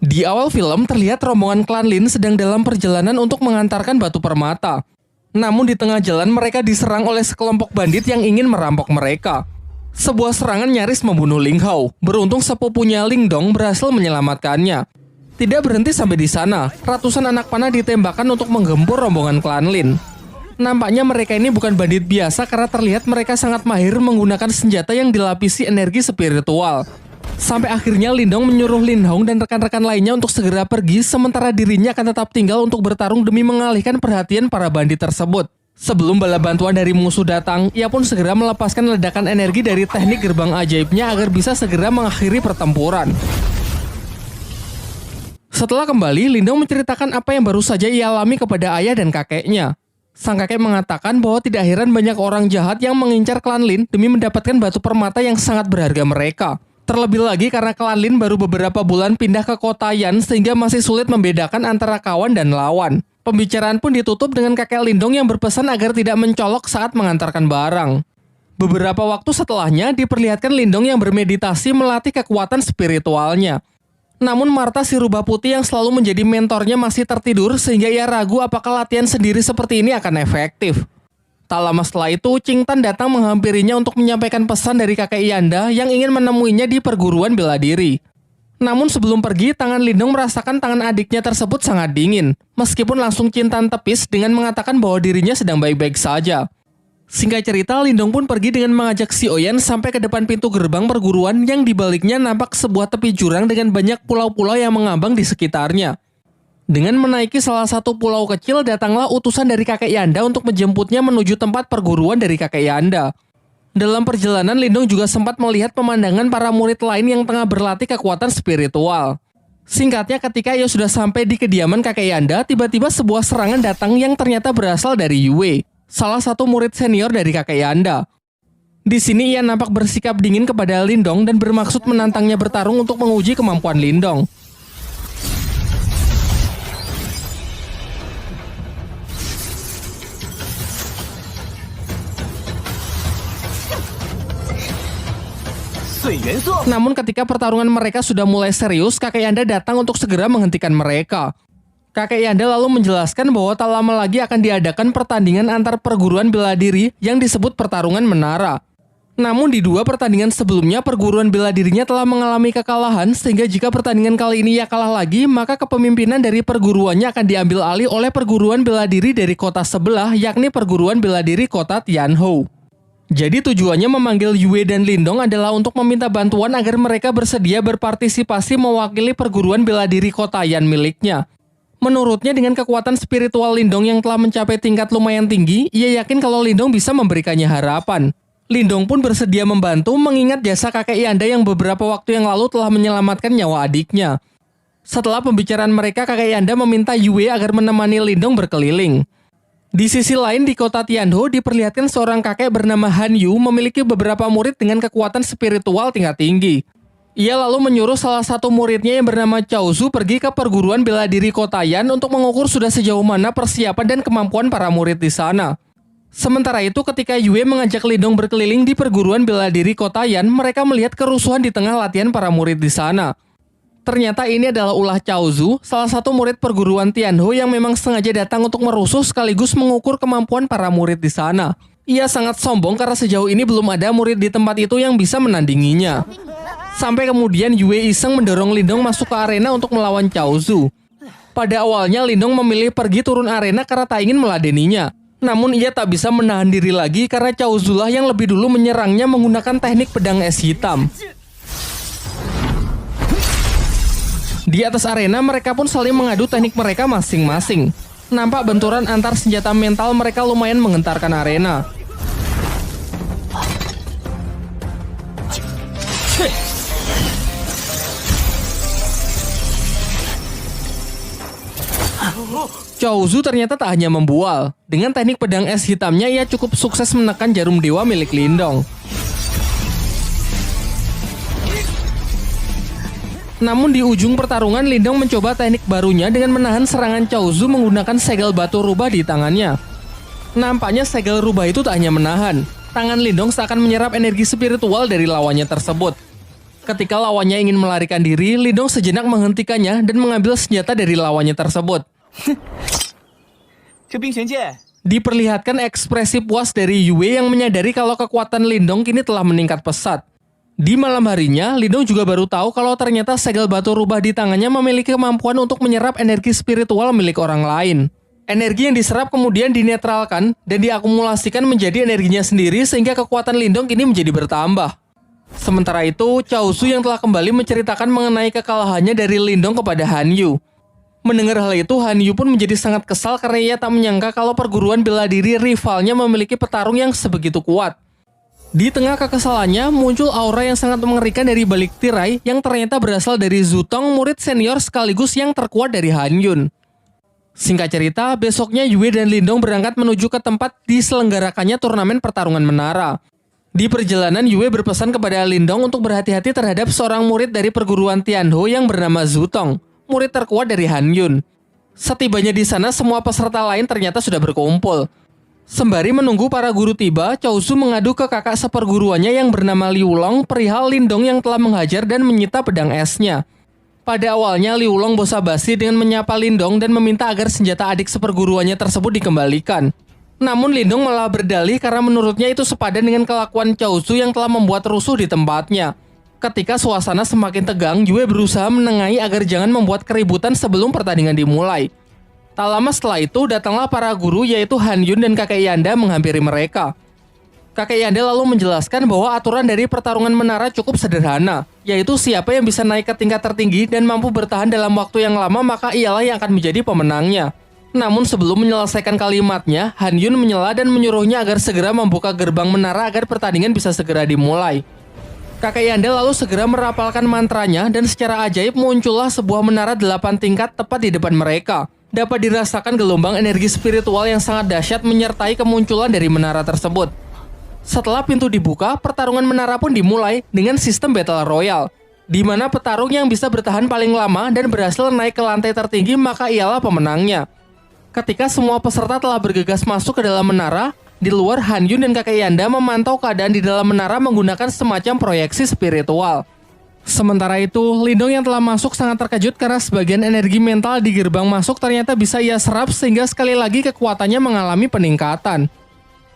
Di awal film terlihat rombongan klan Lin sedang dalam perjalanan untuk mengantarkan batu permata. Namun di tengah jalan mereka diserang oleh sekelompok bandit yang ingin merampok mereka. Sebuah serangan nyaris membunuh Ling Hao. Beruntung sepupunya Ling Dong berhasil menyelamatkannya. Tidak berhenti sampai di sana, ratusan anak panah ditembakkan untuk menggempur rombongan klan Lin. Nampaknya mereka ini bukan bandit biasa karena terlihat mereka sangat mahir menggunakan senjata yang dilapisi energi spiritual. Sampai akhirnya Lindong menyuruh Lin Hong dan rekan-rekan lainnya untuk segera pergi, sementara dirinya akan tetap tinggal untuk bertarung demi mengalihkan perhatian para bandit tersebut. Sebelum bala bantuan dari musuh datang, ia pun segera melepaskan ledakan energi dari teknik gerbang ajaibnya agar bisa segera mengakhiri pertempuran. Setelah kembali, Lindong menceritakan apa yang baru saja ia alami kepada ayah dan kakeknya. Sang kakek mengatakan bahwa tidak heran banyak orang jahat yang mengincar klan Lin demi mendapatkan batu permata yang sangat berharga mereka. Terlebih lagi karena klan Lin baru beberapa bulan pindah ke kota Yan sehingga masih sulit membedakan antara kawan dan lawan. Pembicaraan pun ditutup dengan kakek Lindong yang berpesan agar tidak mencolok saat mengantarkan barang. Beberapa waktu setelahnya diperlihatkan Lindong yang bermeditasi melatih kekuatan spiritualnya. Namun Martha si rubah putih yang selalu menjadi mentornya masih tertidur sehingga ia ragu apakah latihan sendiri seperti ini akan efektif. Tak lama setelah itu, Ching Tan datang menghampirinya untuk menyampaikan pesan dari kakek Yanda yang ingin menemuinya di perguruan bela diri. Namun sebelum pergi, tangan Lindong merasakan tangan adiknya tersebut sangat dingin. Meskipun langsung Ching Tan tepis dengan mengatakan bahwa dirinya sedang baik-baik saja. Singkat cerita, Lindong pun pergi dengan mengajak si Oyen sampai ke depan pintu gerbang perguruan yang dibaliknya nampak sebuah tepi jurang dengan banyak pulau-pulau yang mengambang di sekitarnya. Dengan menaiki salah satu pulau kecil, datanglah utusan dari kakek Yanda untuk menjemputnya menuju tempat perguruan dari kakek Yanda. Dalam perjalanan, Lindong juga sempat melihat pemandangan para murid lain yang tengah berlatih kekuatan spiritual. Singkatnya, ketika ia sudah sampai di kediaman kakek Yanda, tiba-tiba sebuah serangan datang yang ternyata berasal dari Yue, salah satu murid senior dari kakek Yanda. Di sini ia nampak bersikap dingin kepada Lindong dan bermaksud menantangnya bertarung untuk menguji kemampuan Lindong. Namun ketika pertarungan mereka sudah mulai serius, kakek Yanda datang untuk segera menghentikan mereka. Kakek Yanda lalu menjelaskan bahwa tak lama lagi akan diadakan pertandingan antar perguruan bela diri yang disebut pertarungan menara. Namun di dua pertandingan sebelumnya perguruan bela dirinya telah mengalami kekalahan, sehingga jika pertandingan kali ini ia kalah lagi, maka kepemimpinan dari perguruannya akan diambil alih oleh perguruan bela diri dari kota sebelah, yakni perguruan bela diri kota Tianhou. Jadi tujuannya memanggil Yue dan Lindong adalah untuk meminta bantuan agar mereka bersedia berpartisipasi mewakili perguruan bela diri kota Yan miliknya. Menurutnya dengan kekuatan spiritual Lindong yang telah mencapai tingkat lumayan tinggi, ia yakin kalau Lindong bisa memberikannya harapan. Lindong pun bersedia membantu mengingat jasa kakek Yanda yang beberapa waktu yang lalu telah menyelamatkan nyawa adiknya. Setelah pembicaraan mereka, kakek Yanda meminta Yue agar menemani Lindong berkeliling. Di sisi lain di kota Tianhou diperlihatkan seorang kakek bernama Han Yu memiliki beberapa murid dengan kekuatan spiritual tingkat tinggi. Ia lalu menyuruh salah satu muridnya yang bernama Cao Zu pergi ke perguruan bela diri kota Yan untuk mengukur sudah sejauh mana persiapan dan kemampuan para murid di sana. Sementara itu ketika Yue mengajak Lindong berkeliling di perguruan bela diri kota Yan, mereka melihat kerusuhan di tengah latihan para murid di sana. Ternyata ini adalah ulah Cao Zu, salah satu murid perguruan Tianhou yang memang sengaja datang untuk merusuh sekaligus mengukur kemampuan para murid di sana. Ia sangat sombong karena sejauh ini belum ada murid di tempat itu yang bisa menandinginya. Sampai kemudian Yue iseng mendorong Lindong masuk ke arena untuk melawan Cao Zu. Pada awalnya Lindong memilih pergi turun arena karena tak ingin meladeninya. Namun ia tak bisa menahan diri lagi karena Cao Zu lah yang lebih dulu menyerangnya menggunakan teknik pedang es hitam. Di atas arena mereka pun saling mengadu teknik mereka masing-masing. Nampak benturan antar senjata mental mereka lumayan menggentarkan arena. Cao Zu ternyata tak hanya membual. Dengan teknik pedang es hitamnya ia cukup sukses menekan jarum dewa milik Lindong. Namun di ujung pertarungan, Lindong mencoba teknik barunya dengan menahan serangan Cao Zu menggunakan segel batu rubah di tangannya. Nampaknya segel rubah itu tak hanya menahan. Tangan Lindong seakan menyerap energi spiritual dari lawannya tersebut. Ketika lawannya ingin melarikan diri, Lindong sejenak menghentikannya dan mengambil senjata dari lawannya tersebut. Diperlihatkan ekspresi puas dari Yue yang menyadari kalau kekuatan Lindong kini telah meningkat pesat. Di malam harinya, Lindong juga baru tahu kalau ternyata segel batu rubah di tangannya memiliki kemampuan untuk menyerap energi spiritual milik orang lain. Energi yang diserap kemudian dinetralkan dan diakumulasikan menjadi energinya sendiri sehingga kekuatan Lindong kini menjadi bertambah. Sementara itu, Chaozu yang telah kembali menceritakan mengenai kekalahannya dari Lindong kepada Han Yu. Mendengar hal itu, Han Yu pun menjadi sangat kesal karena ia tak menyangka kalau perguruan bela diri rivalnya memiliki petarung yang sebegitu kuat. Di tengah kekesalannya, muncul aura yang sangat mengerikan dari balik tirai yang ternyata berasal dari Zutong, murid senior sekaligus yang terkuat dari Han Yun. Singkat cerita, besoknya Yue dan Lindong berangkat menuju ke tempat diselenggarakannya turnamen pertarungan menara. Di perjalanan, Yue berpesan kepada Lindong untuk berhati-hati terhadap seorang murid dari perguruan Tianho yang bernama Zutong, murid terkuat dari Han Yun. Setibanya di sana, semua peserta lain ternyata sudah berkumpul. Sembari menunggu para guru tiba, Chaozu mengadu ke kakak seperguruannya yang bernama Liu Long perihal Lindong yang telah menghajar dan menyita pedang esnya. Pada awalnya, Liu Long basa-basi dengan menyapa Lindong dan meminta agar senjata adik seperguruannya tersebut dikembalikan. Namun Lindong malah berdalih karena menurutnya itu sepadan dengan kelakuan Chaozu yang telah membuat rusuh di tempatnya. Ketika suasana semakin tegang, Yue berusaha menengahi agar jangan membuat keributan sebelum pertandingan dimulai. Tak lama setelah itu, datanglah para guru yaitu Han Yun dan kakek Yanda menghampiri mereka. Kakek Yanda lalu menjelaskan bahwa aturan dari pertarungan menara cukup sederhana, yaitu siapa yang bisa naik ke tingkat tertinggi dan mampu bertahan dalam waktu yang lama maka ialah yang akan menjadi pemenangnya. Namun sebelum menyelesaikan kalimatnya, Han Yun menyela dan menyuruhnya agar segera membuka gerbang menara agar pertandingan bisa segera dimulai. Kakek Yanda lalu segera merapalkan mantranya dan secara ajaib muncullah sebuah menara 8 tingkat tepat di depan mereka. Dapat dirasakan gelombang energi spiritual yang sangat dahsyat menyertai kemunculan dari menara tersebut. Setelah pintu dibuka, pertarungan menara pun dimulai dengan sistem Battle Royale, di mana petarung yang bisa bertahan paling lama dan berhasil naik ke lantai tertinggi maka ialah pemenangnya. Ketika semua peserta telah bergegas masuk ke dalam menara, di luar Han Yun dan kakek Yanda memantau keadaan di dalam menara menggunakan semacam proyeksi spiritual. Sementara itu, Lindong yang telah masuk sangat terkejut karena sebagian energi mental di gerbang masuk ternyata bisa ia serap sehingga sekali lagi kekuatannya mengalami peningkatan.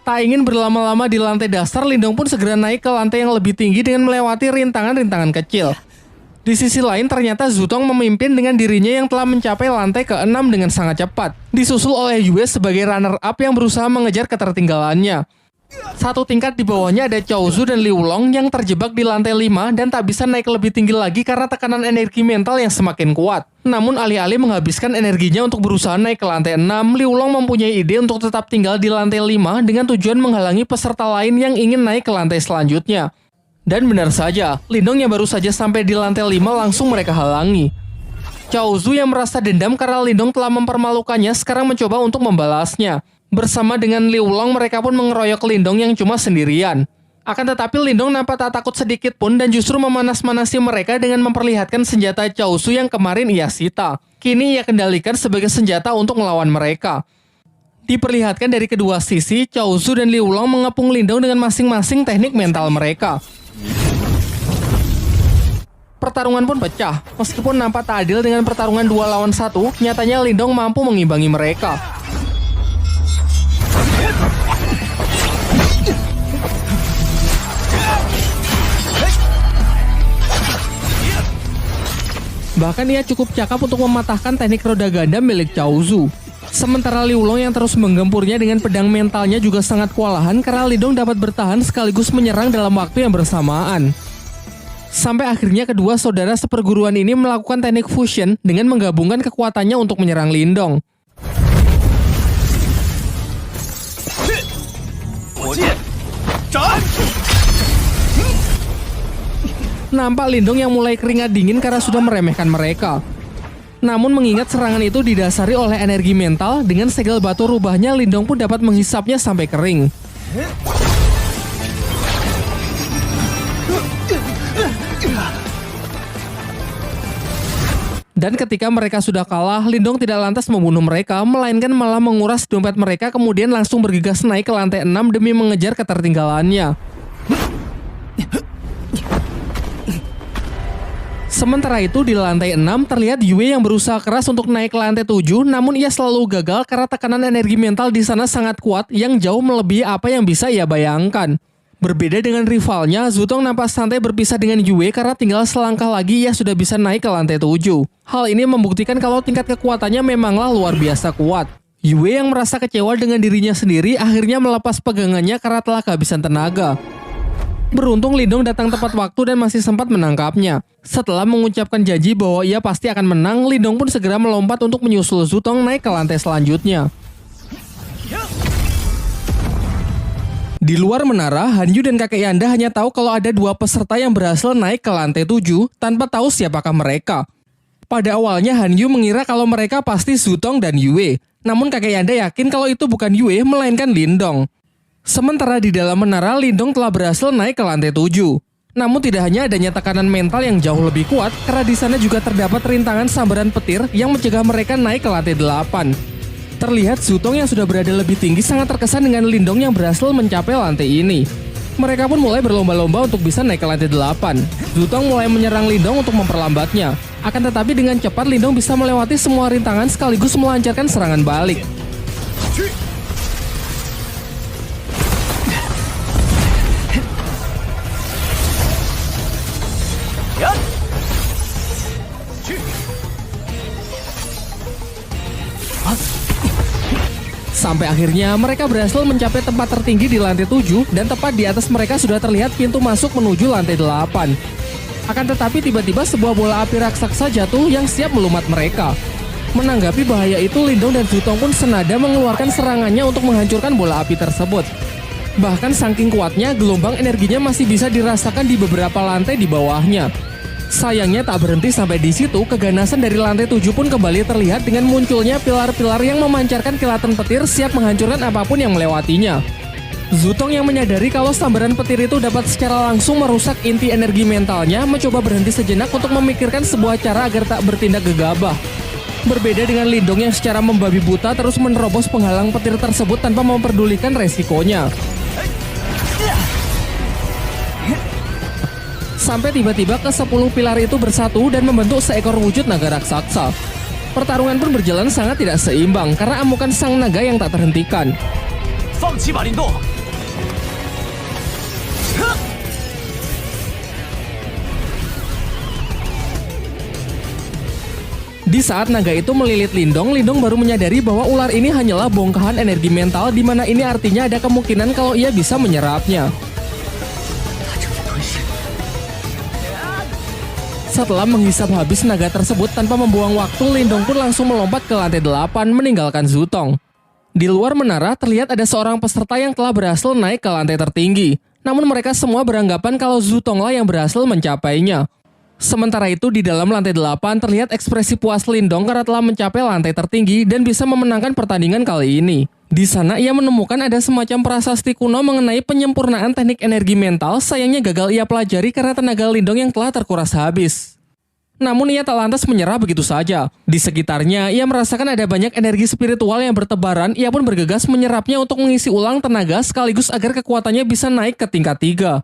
Tak ingin berlama-lama di lantai dasar, Lindong pun segera naik ke lantai yang lebih tinggi dengan melewati rintangan-rintangan kecil. Di sisi lain, ternyata Zutong memimpin dengan dirinya yang telah mencapai lantai ke-6 dengan sangat cepat, disusul oleh Yue sebagai runner-up yang berusaha mengejar ketertinggalannya. Satu tingkat di bawahnya ada Chaozu dan Liu Long yang terjebak di lantai 5 dan tak bisa naik lebih tinggi lagi karena tekanan energi mental yang semakin kuat. Namun alih-alih menghabiskan energinya untuk berusaha naik ke lantai 6, Liu Long mempunyai ide untuk tetap tinggal di lantai 5 dengan tujuan menghalangi peserta lain yang ingin naik ke lantai selanjutnya. Dan benar saja, Lindong yang baru saja sampai di lantai 5 langsung mereka halangi. Chaozu yang merasa dendam karena Lindong telah mempermalukannya sekarang mencoba untuk membalasnya. Bersama dengan Liu Long, mereka pun mengeroyok Lindong yang cuma sendirian. Akan tetapi Lindong nampak tak takut sedikit pun dan justru memanas-manasi mereka dengan memperlihatkan senjata Chaozu yang kemarin ia sita. Kini ia kendalikan sebagai senjata untuk melawan mereka. Diperlihatkan dari kedua sisi, Chaozu dan Liu Long mengepung Lindong dengan masing-masing teknik mental mereka. Pertarungan pun pecah. Meskipun nampak tak adil dengan pertarungan 2 lawan 1, nyatanya Lindong mampu mengimbangi mereka. Bahkan ia cukup cakap untuk mematahkan teknik roda ganda milik Chaozu. Sementara Liu Long yang terus menggempurnya dengan pedang mentalnya juga sangat kewalahan karena Lindong dapat bertahan sekaligus menyerang dalam waktu yang bersamaan. Sampai akhirnya kedua saudara seperguruan ini melakukan teknik fusion dengan menggabungkan kekuatannya untuk menyerang Lindong. Nampak Lindong yang mulai keringat dingin karena sudah meremehkan mereka. Namun mengingat serangan itu didasari oleh energi mental, dengan segel batu rubahnya Lindong pun dapat menghisapnya sampai kering. Dan ketika mereka sudah kalah, Lindong tidak lantas membunuh mereka, melainkan malah menguras dompet mereka kemudian langsung bergegas naik ke lantai 6 demi mengejar ketertinggalannya. Sementara itu di lantai 6 terlihat Yue yang berusaha keras untuk naik ke lantai 7, namun ia selalu gagal karena tekanan energi mental di sana sangat kuat yang jauh melebihi apa yang bisa ia bayangkan. Berbeda dengan rivalnya, Zutong nampak santai berpisah dengan Yue karena tinggal selangkah lagi ia sudah bisa naik ke lantai 7. Hal ini membuktikan kalau tingkat kekuatannya memanglah luar biasa kuat. Yue yang merasa kecewa dengan dirinya sendiri akhirnya melepas pegangannya karena telah kehabisan tenaga. Beruntung Lindong datang tepat waktu dan masih sempat menangkapnya. Setelah mengucapkan janji bahwa ia pasti akan menang, Lindong pun segera melompat untuk menyusul Zutong naik ke lantai selanjutnya. Di luar menara, Hanyu dan kakek Yanda hanya tahu kalau ada dua peserta yang berhasil naik ke lantai 7 tanpa tahu siapakah mereka. Pada awalnya Hanyu mengira kalau mereka pasti Zutong dan Yue, namun kakek Yanda yakin kalau itu bukan Yue melainkan Lindong. Sementara di dalam menara, Lindong telah berhasil naik ke lantai 7. Namun tidak hanya adanya tekanan mental yang jauh lebih kuat, karena di sana juga terdapat rintangan sambaran petir yang mencegah mereka naik ke lantai 8. Terlihat Zutong yang sudah berada lebih tinggi sangat terkesan dengan Lindong yang berhasil mencapai lantai ini. Mereka pun mulai berlomba-lomba untuk bisa naik ke lantai 8. Zutong mulai menyerang Lindong untuk memperlambatnya. Akan tetapi dengan cepat Lindong bisa melewati semua rintangan sekaligus melancarkan serangan balik. Sampai akhirnya mereka berhasil mencapai tempat tertinggi di lantai 7 dan tepat di atas mereka sudah terlihat pintu masuk menuju lantai 8. Akan tetapi tiba-tiba sebuah bola api raksasa jatuh yang siap melumat mereka. Menanggapi bahaya itu, Lindong dan Zutong pun senada mengeluarkan serangannya untuk menghancurkan bola api tersebut. Bahkan saking kuatnya, gelombang energinya masih bisa dirasakan di beberapa lantai di bawahnya. Sayangnya tak berhenti sampai di situ, keganasan dari lantai 7 pun kembali terlihat dengan munculnya pilar-pilar yang memancarkan kilatan petir siap menghancurkan apapun yang melewatinya. Zutong yang menyadari kalau sambaran petir itu dapat secara langsung merusak inti energi mentalnya, mencoba berhenti sejenak untuk memikirkan sebuah cara agar tak bertindak gegabah. Berbeda dengan Lindong yang secara membabi buta terus menerobos penghalang petir tersebut tanpa memperdulikan resikonya. Sampai tiba-tiba ke-10 pilar itu bersatu dan membentuk seekor wujud naga raksasa. Pertarungan pun berjalan sangat tidak seimbang karena amukan sang naga yang tak terhentikan. Di saat naga itu melilit Lindong, Lindong baru menyadari bahwa ular ini hanyalah bongkahan energi mental, di mana ini artinya ada kemungkinan kalau ia bisa menyerapnya. Setelah menghisap habis naga tersebut tanpa membuang waktu, Lindong pun langsung melompat ke lantai 8 meninggalkan Zutong. Di luar menara terlihat ada seorang peserta yang telah berhasil naik ke lantai tertinggi. Namun mereka semua beranggapan kalau Zutonglah yang berhasil mencapainya. Sementara itu di dalam lantai 8 terlihat ekspresi puas Lindong karena telah mencapai lantai tertinggi dan bisa memenangkan pertandingan kali ini. Di sana ia menemukan ada semacam prasasti kuno mengenai penyempurnaan teknik energi mental, sayangnya gagal ia pelajari karena tenaga Lindong yang telah terkuras habis. Namun ia tak lantas menyerah begitu saja. Di sekitarnya ia merasakan ada banyak energi spiritual yang bertebaran, ia pun bergegas menyerapnya untuk mengisi ulang tenaga sekaligus agar kekuatannya bisa naik ke tingkat 3.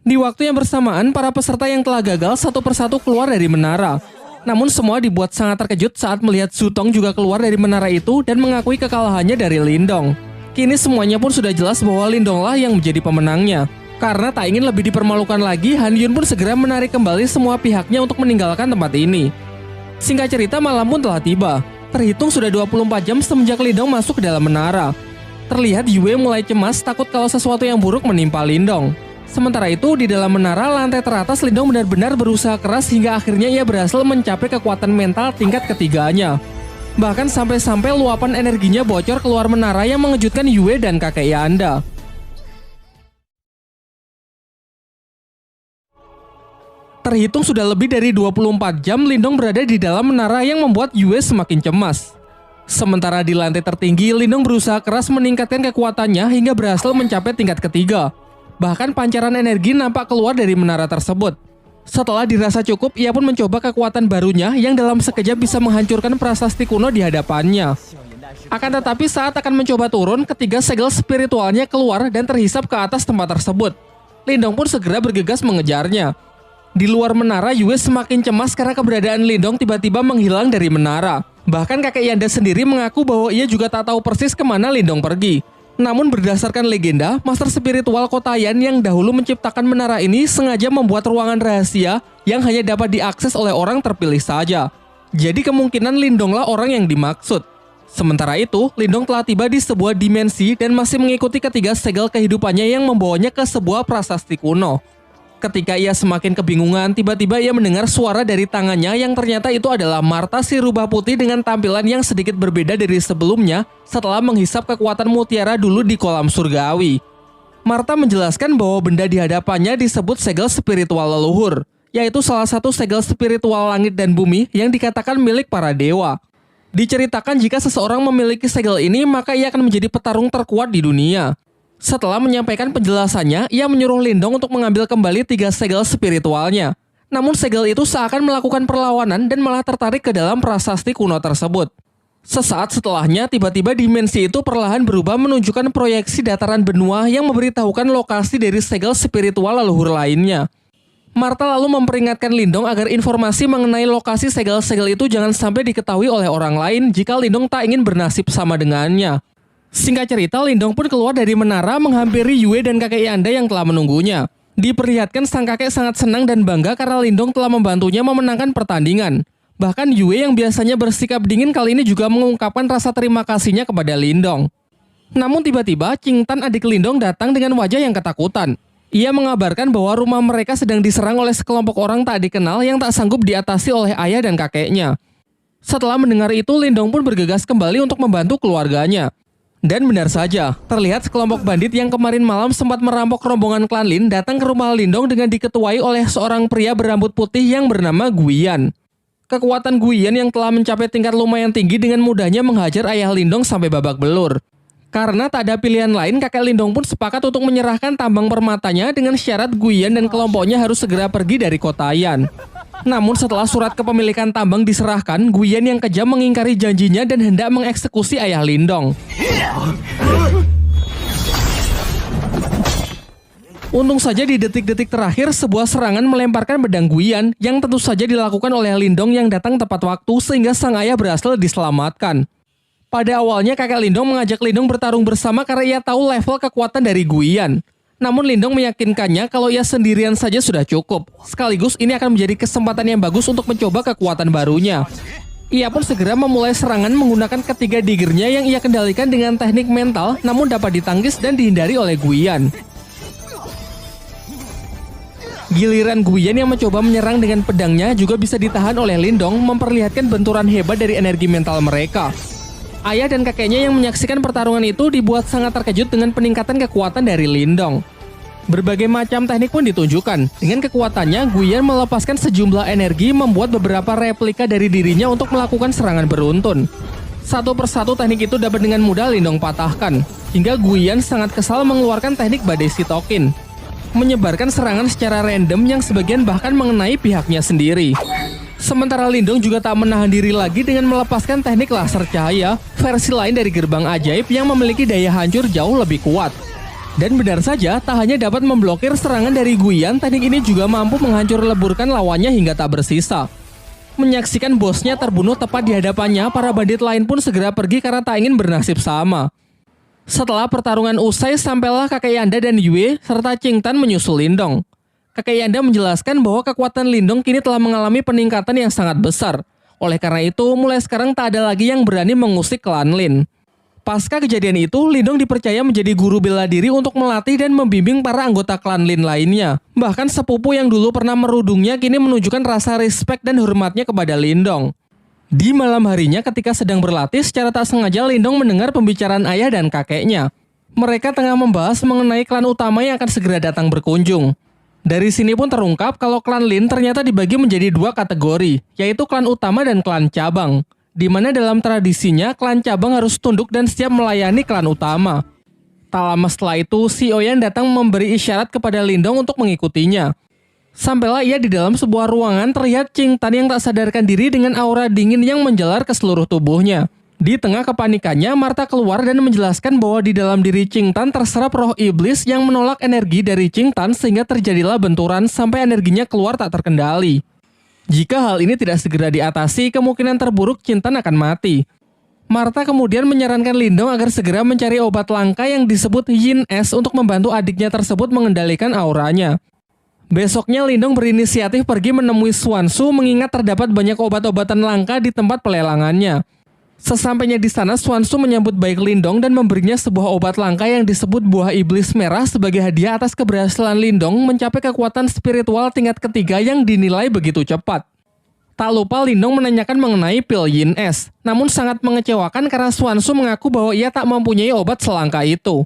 Di waktu yang bersamaan, para peserta yang telah gagal satu persatu keluar dari menara. Namun semua dibuat sangat terkejut saat melihat Zutong juga keluar dari menara itu dan mengakui kekalahannya dari Lindong. Kini semuanya pun sudah jelas bahwa Lindonglah yang menjadi pemenangnya. Karena tak ingin lebih dipermalukan lagi, Han Yun pun segera menarik kembali semua pihaknya untuk meninggalkan tempat ini. Singkat cerita, malam pun telah tiba. Terhitung sudah 24 jam semenjak Lindong masuk ke dalam menara. Terlihat Yue mulai cemas takut kalau sesuatu yang buruk menimpa Lindong. Sementara itu, di dalam menara lantai teratas, Lindong benar-benar berusaha keras hingga akhirnya ia berhasil mencapai kekuatan mental tingkat ketiganya. Bahkan sampai-sampai luapan energinya bocor keluar menara yang mengejutkan Yue dan kakek Yanda. Terhitung sudah lebih dari 24 jam Lindong berada di dalam menara yang membuat Yue semakin cemas. Sementara di lantai tertinggi, Lindong berusaha keras meningkatkan kekuatannya hingga berhasil mencapai tingkat ketiga. Bahkan pancaran energi nampak keluar dari menara tersebut. Setelah dirasa cukup, ia pun mencoba kekuatan barunya yang dalam sekejap bisa menghancurkan prasasti kuno di hadapannya. Akan tetapi saat akan mencoba turun, ketiga segel spiritualnya keluar dan terhisap ke atas tempat tersebut. Lindong pun segera bergegas mengejarnya. Di luar menara, Yue semakin cemas karena keberadaan Lindong tiba-tiba menghilang dari menara. Bahkan kakek Yanda sendiri mengaku bahwa ia juga tak tahu persis kemana Lindong pergi. Namun berdasarkan legenda, master spiritual Kotayan yang dahulu menciptakan menara ini sengaja membuat ruangan rahasia yang hanya dapat diakses oleh orang terpilih saja. Jadi kemungkinan Lindonglah orang yang dimaksud. Sementara itu, Lindong telah tiba di sebuah dimensi dan masih mengikuti ketiga segel kehidupannya yang membawanya ke sebuah prasasti kuno. Ketika ia semakin kebingungan, tiba-tiba ia mendengar suara dari tangannya yang ternyata itu adalah Martha si rubah putih dengan tampilan yang sedikit berbeda dari sebelumnya setelah menghisap kekuatan mutiara dulu di kolam surgawi. Martha menjelaskan bahwa benda di hadapannya disebut segel spiritual leluhur, yaitu salah satu segel spiritual langit dan bumi yang dikatakan milik para dewa. Diceritakan jika seseorang memiliki segel ini, maka ia akan menjadi petarung terkuat di dunia. Setelah menyampaikan penjelasannya, ia menyuruh Lindong untuk mengambil kembali 3 segel spiritualnya. Namun segel itu seakan melakukan perlawanan dan malah tertarik ke dalam prasasti kuno tersebut. Sesaat setelahnya, tiba-tiba dimensi itu perlahan berubah menunjukkan proyeksi dataran benua yang memberitahukan lokasi dari segel spiritual leluhur lainnya. Martha lalu memperingatkan Lindong agar informasi mengenai lokasi segel-segel itu jangan sampai diketahui oleh orang lain jika Lindong tak ingin bernasib sama dengannya. Singkat cerita, Lindong pun keluar dari menara menghampiri Yue dan kakek Yanda yang telah menunggunya. Diperlihatkan sang kakek sangat senang dan bangga karena Lindong telah membantunya memenangkan pertandingan. Bahkan Yue yang biasanya bersikap dingin kali ini juga mengungkapkan rasa terima kasihnya kepada Lindong. Namun tiba-tiba, Qingtan adik Lindong datang dengan wajah yang ketakutan. Ia mengabarkan bahwa rumah mereka sedang diserang oleh sekelompok orang tak dikenal yang tak sanggup diatasi oleh ayah dan kakeknya. Setelah mendengar itu, Lindong pun bergegas kembali untuk membantu keluarganya. Dan benar saja, terlihat sekelompok bandit yang kemarin malam sempat merampok rombongan klan Lin datang ke rumah Lindong dengan diketuai oleh seorang pria berambut putih yang bernama Guiyan. Kekuatan Guiyan yang telah mencapai tingkat lumayan tinggi dengan mudahnya menghajar ayah Lindong sampai babak belur. Karena tak ada pilihan lain, kakek Lindong pun sepakat untuk menyerahkan tambang permatanya dengan syarat Guiyan dan kelompoknya harus segera pergi dari Kotayan. Namun setelah surat kepemilikan tambang diserahkan, Guiyan yang kejam mengingkari janjinya dan hendak mengeksekusi ayah Lindong. Untung saja di detik-detik terakhir sebuah serangan melemparkan pedang Guiyan yang tentu saja dilakukan oleh Lindong yang datang tepat waktu sehingga sang ayah berhasil diselamatkan. Pada awalnya kakek Lindong mengajak Lindong bertarung bersama karena ia tahu level kekuatan dari Guiyan. Namun Lindong meyakinkannya kalau ia sendirian saja sudah cukup. Sekaligus ini akan menjadi kesempatan yang bagus untuk mencoba kekuatan barunya. Ia pun segera memulai serangan menggunakan ketiga diggernya yang ia kendalikan dengan teknik mental namun dapat ditangkis dan dihindari oleh Guiyan. Giliran Guiyan yang mencoba menyerang dengan pedangnya juga bisa ditahan oleh Lindong, memperlihatkan benturan hebat dari energi mental mereka. Ayah dan kakeknya yang menyaksikan pertarungan itu dibuat sangat terkejut dengan peningkatan kekuatan dari Lindong. Berbagai macam teknik pun ditunjukkan. Dengan kekuatannya, Guiyan melepaskan sejumlah energi membuat beberapa replika dari dirinya untuk melakukan serangan beruntun. Satu persatu teknik itu dapat dengan mudah Lindong patahkan. Hingga Guiyan sangat kesal mengeluarkan teknik badai sitokin, menyebarkan serangan secara random yang sebagian bahkan mengenai pihaknya sendiri. Sementara Lindong juga tak menahan diri lagi dengan melepaskan teknik laser cahaya, versi lain dari gerbang ajaib yang memiliki daya hancur jauh lebih kuat. Dan benar saja, tak hanya dapat memblokir serangan dari Guiyan, teknik ini juga mampu menghancur leburkan lawannya hingga tak bersisa. Menyaksikan bosnya terbunuh tepat di hadapannya, para bandit lain pun segera pergi karena tak ingin bernasib sama. Setelah pertarungan usai, sampailah kakek Yanda dan Yue serta Qingtan menyusul Lindong. Kakek Yanda menjelaskan bahwa kekuatan Lindong kini telah mengalami peningkatan yang sangat besar. Oleh karena itu, mulai sekarang tak ada lagi yang berani mengusik klan Lin. Pasca kejadian itu, Lindong dipercaya menjadi guru bela diri untuk melatih dan membimbing para anggota klan Lin lainnya. Bahkan sepupu yang dulu pernah merudungnya kini menunjukkan rasa respek dan hormatnya kepada Lindong. Di malam harinya ketika sedang berlatih, secara tak sengaja Lindong mendengar pembicaraan ayah dan kakeknya. Mereka tengah membahas mengenai klan utama yang akan segera datang berkunjung. Dari sini pun terungkap kalau klan Lin ternyata dibagi menjadi 2 kategori, yaitu klan utama dan klan cabang. Di mana dalam tradisinya, klan cabang harus tunduk dan siap melayani klan utama. Tak lama setelah itu, si Oyan datang memberi isyarat kepada Lindong untuk mengikutinya. Sampailah ia di dalam sebuah ruangan, terlihat Qingtan yang tak sadarkan diri dengan aura dingin yang menjalar ke seluruh tubuhnya. Di tengah kepanikannya, Martha keluar dan menjelaskan bahwa di dalam diri Ching Tan terserap roh iblis yang menolak energi dari Ching Tan sehingga terjadilah benturan sampai energinya keluar tak terkendali. Jika hal ini tidak segera diatasi, kemungkinan terburuk Ching Tan akan mati. Martha kemudian menyarankan Lindong agar segera mencari obat langka yang disebut Yin Es untuk membantu adiknya tersebut mengendalikan auranya. Besoknya Lindong berinisiatif pergi menemui Swanshu mengingat terdapat banyak obat-obatan langka di tempat pelelangannya. Sesampainya di sana, Swanshu menyambut baik Lindong dan memberinya sebuah obat langka yang disebut buah iblis merah sebagai hadiah atas keberhasilan Lindong mencapai kekuatan spiritual tingkat ketiga yang dinilai begitu cepat. Tak lupa Lindong menanyakan mengenai pil Yin Es, namun sangat mengecewakan karena Swanshu mengaku bahwa ia tak mempunyai obat selangka itu.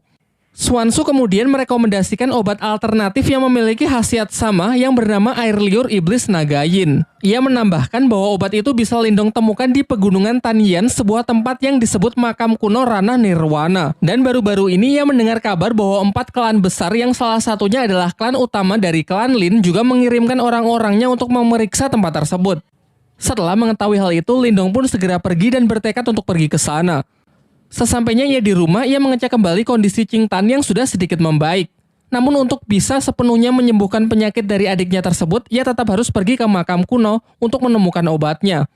Swanshu kemudian merekomendasikan obat alternatif yang memiliki khasiat sama yang bernama air liur iblis naga Yin. Ia menambahkan bahwa obat itu bisa Lindong temukan di pegunungan Tanyan, sebuah tempat yang disebut makam kuno Ranah Nirwana. Dan baru-baru ini ia mendengar kabar bahwa 4 klan besar yang salah satunya adalah klan utama dari klan Lin juga mengirimkan orang-orangnya untuk memeriksa tempat tersebut. Setelah mengetahui hal itu, Lindong pun segera pergi dan bertekad untuk pergi ke sana. Sesampainya ia di rumah, ia mengecek kembali kondisi Ching Tan yang sudah sedikit membaik. Namun untuk bisa sepenuhnya menyembuhkan penyakit dari adiknya tersebut, ia tetap harus pergi ke makam kuno untuk menemukan obatnya.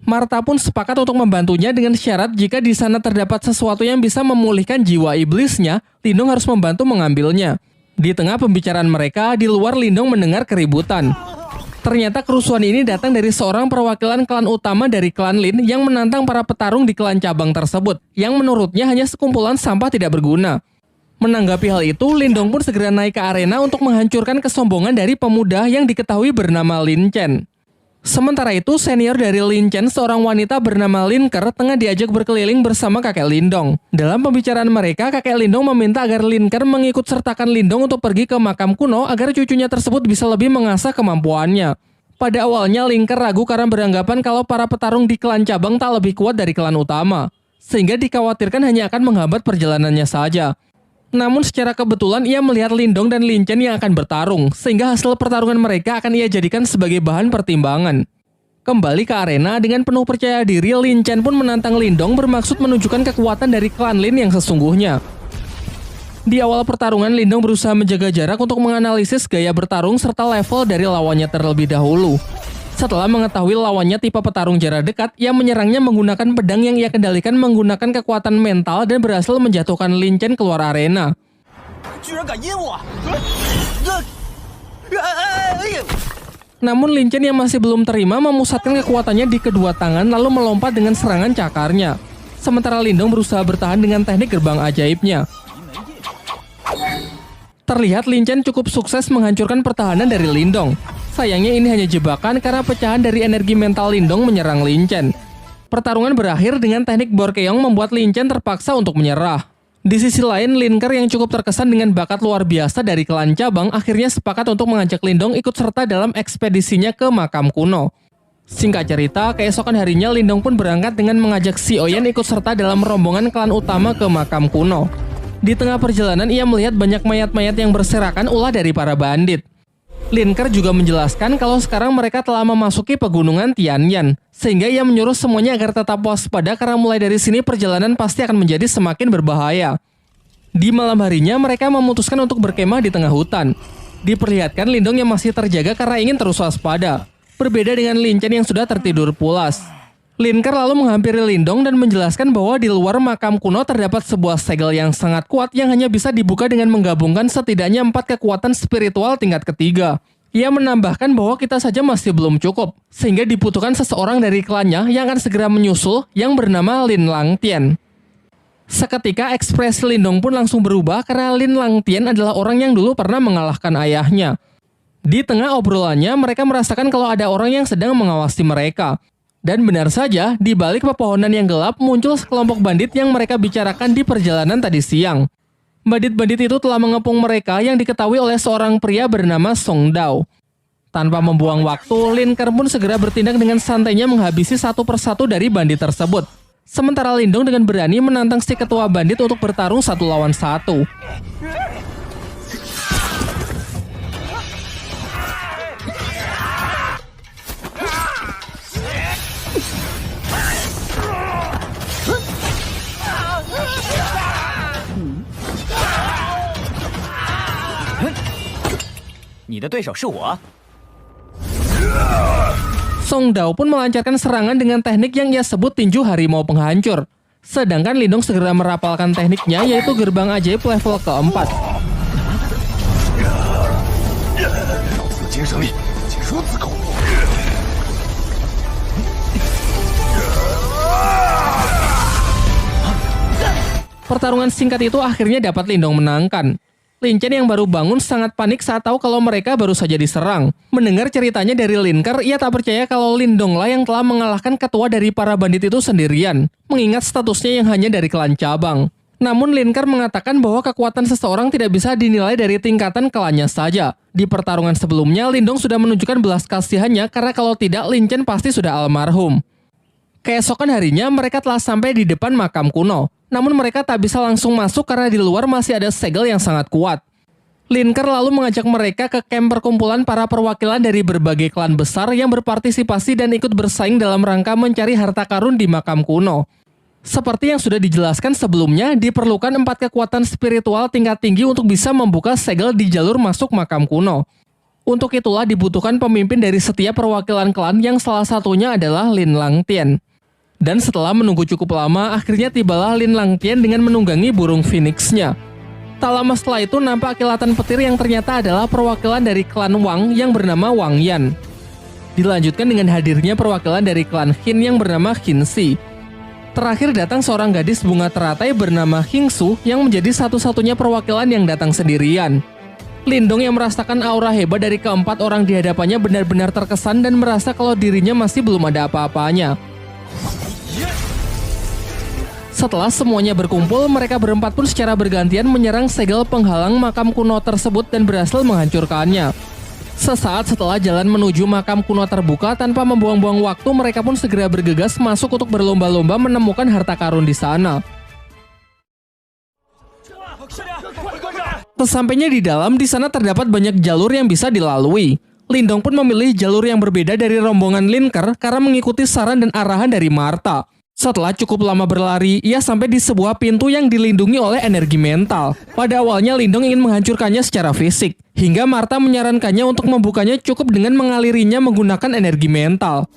Martha pun sepakat untuk membantunya dengan syarat jika di sana terdapat sesuatu yang bisa memulihkan jiwa iblisnya, Lindong harus membantu mengambilnya. Di tengah pembicaraan mereka, di luar Lindong mendengar keributan. Ternyata kerusuhan ini datang dari seorang perwakilan klan utama dari klan Lin yang menantang para petarung di klan cabang tersebut, yang menurutnya hanya sekumpulan sampah tidak berguna. Menanggapi hal itu, Lindong pun segera naik ke arena untuk menghancurkan kesombongan dari pemuda yang diketahui bernama Lin Chen. Sementara itu, senior dari Lin Chen, seorang wanita bernama Lin Ker, tengah diajak berkeliling bersama kakek Lindong. Dalam pembicaraan mereka, kakek Lindong meminta agar Lin Ker mengikut sertakan Lindong untuk pergi ke makam kuno agar cucunya tersebut bisa lebih mengasah kemampuannya. Pada awalnya, Lin Ker ragu karena beranggapan kalau para petarung di klan cabang tak lebih kuat dari klan utama, sehingga dikhawatirkan hanya akan menghambat perjalanannya saja. Namun secara kebetulan ia melihat Lindong dan Lin Chen yang akan bertarung, sehingga hasil pertarungan mereka akan ia jadikan sebagai bahan pertimbangan. Kembali ke arena, dengan penuh percaya diri, Lin Chen pun menantang Lindong bermaksud menunjukkan kekuatan dari klan Lin yang sesungguhnya. Di awal pertarungan, Lindong berusaha menjaga jarak untuk menganalisis gaya bertarung serta level dari lawannya terlebih dahulu. Setelah mengetahui lawannya tipe petarung jarak dekat, ia menyerangnya menggunakan pedang yang ia kendalikan menggunakan kekuatan mental dan berhasil menjatuhkan Lin Chen keluar arena. Namun Lin Chen yang masih belum terima memusatkan kekuatannya di kedua tangan lalu melompat dengan serangan cakarnya. Sementara Lindong berusaha bertahan dengan teknik gerbang ajaibnya. Terlihat Lin Chen cukup sukses menghancurkan pertahanan dari Lindong. Sayangnya ini hanya jebakan karena pecahan dari energi mental Lindong menyerang Lin Chen. Pertarungan berakhir dengan teknik Borkeong membuat Lin Chen terpaksa untuk menyerah. Di sisi lain, Lin Ker yang cukup terkesan dengan bakat luar biasa dari klan cabang akhirnya sepakat untuk mengajak Lindong ikut serta dalam ekspedisinya ke makam kuno. Singkat cerita, keesokan harinya Lindong pun berangkat dengan mengajak Si Oyen ikut serta dalam rombongan klan utama ke makam kuno. Di tengah perjalanan ia melihat banyak mayat-mayat yang berserakan ulah dari para bandit. Lin Ker juga menjelaskan kalau sekarang mereka telah memasuki pegunungan Tianyan, sehingga ia menyuruh semuanya agar tetap waspada karena mulai dari sini perjalanan pasti akan menjadi semakin berbahaya. Di malam harinya mereka memutuskan untuk berkemah di tengah hutan. Diperlihatkan Lindong yang masih terjaga karena ingin terus waspada, berbeda dengan Lin Chen yang sudah tertidur pulas. Lin Ker lalu menghampiri Lindong dan menjelaskan bahwa di luar makam kuno terdapat sebuah segel yang sangat kuat yang hanya bisa dibuka dengan menggabungkan setidaknya 4 kekuatan spiritual tingkat ketiga. Ia menambahkan bahwa kita saja masih belum cukup, sehingga dibutuhkan seseorang dari klannya yang akan segera menyusul yang bernama Lin Langtian. Seketika ekspresi Lindong pun langsung berubah karena Lin Langtian adalah orang yang dulu pernah mengalahkan ayahnya. Di tengah obrolannya mereka merasakan kalau ada orang yang sedang mengawasi mereka. Dan benar saja, di balik pepohonan yang gelap muncul sekelompok bandit yang mereka bicarakan di perjalanan tadi siang. Bandit-bandit itu telah mengepung mereka yang diketahui oleh seorang pria bernama Song Dao. Tanpa membuang waktu, Lin Ker pun segera bertindak dengan santainya menghabisi satu persatu dari bandit tersebut. Sementara Lindong dengan berani menantang si ketua bandit untuk bertarung 1 lawan 1. 你的对手是我。 Song Dao pun melancarkan serangan dengan teknik yang ia sebut tinju harimau penghancur. Sedangkan Lindong segera merapalkan tekniknya, yaitu gerbang ajaib level keempat. Pertarungan singkat itu akhirnya dapat Lindong menangkan. Lin Chen yang baru bangun sangat panik saat tahu kalau mereka baru saja diserang. Mendengar ceritanya dari Lin Ker, ia tak percaya kalau Lindong lah yang telah mengalahkan ketua dari para bandit itu sendirian, mengingat statusnya yang hanya dari klan cabang. Namun Lin Ker mengatakan bahwa kekuatan seseorang tidak bisa dinilai dari tingkatan klannya saja. Di pertarungan sebelumnya, Lindong sudah menunjukkan belas kasihannya karena kalau tidak Lin Chen pasti sudah almarhum. Keesokan harinya mereka telah sampai di depan makam kuno. Namun mereka tak bisa langsung masuk karena di luar masih ada segel yang sangat kuat. Lin Ker lalu mengajak mereka ke kamp perkumpulan para perwakilan dari berbagai klan besar yang berpartisipasi dan ikut bersaing dalam rangka mencari harta karun di makam kuno. Seperti yang sudah dijelaskan sebelumnya, diperlukan 4 kekuatan spiritual tingkat tinggi untuk bisa membuka segel di jalur masuk makam kuno. Untuk itulah dibutuhkan pemimpin dari setiap perwakilan klan yang salah satunya adalah Lin Langtian. Dan setelah menunggu cukup lama, akhirnya tibalah Lin Langtian dengan menunggangi burung phoenix-nya. Tak lama setelah itu nampak kilatan petir yang ternyata adalah perwakilan dari klan Wang yang bernama Wang Yan. Dilanjutkan dengan hadirnya perwakilan dari klan Qin yang bernama Qin Shi. Terakhir datang seorang gadis bunga teratai bernama Hing Su yang menjadi satu-satunya perwakilan yang datang sendirian. Lindong yang merasakan aura hebat dari keempat orang di hadapannya benar-benar terkesan dan merasa kalau dirinya masih belum ada apa-apanya. Setelah semuanya berkumpul, mereka berempat pun secara bergantian menyerang segel penghalang makam kuno tersebut dan berhasil menghancurkannya. Sesaat setelah jalan menuju makam kuno terbuka, tanpa membuang-buang waktu, mereka pun segera bergegas masuk untuk berlomba-lomba menemukan harta karun di sana. Sesampainya di dalam, di sana terdapat banyak jalur yang bisa dilalui. Lindong pun memilih jalur yang berbeda dari rombongan Lin Ker karena mengikuti saran dan arahan dari Martha. Setelah cukup lama berlari, ia sampai di sebuah pintu yang dilindungi oleh energi mental. Pada awalnya Lindong ingin menghancurkannya secara fisik, hingga Martha menyarankannya untuk membukanya cukup dengan mengalirinya menggunakan energi mental.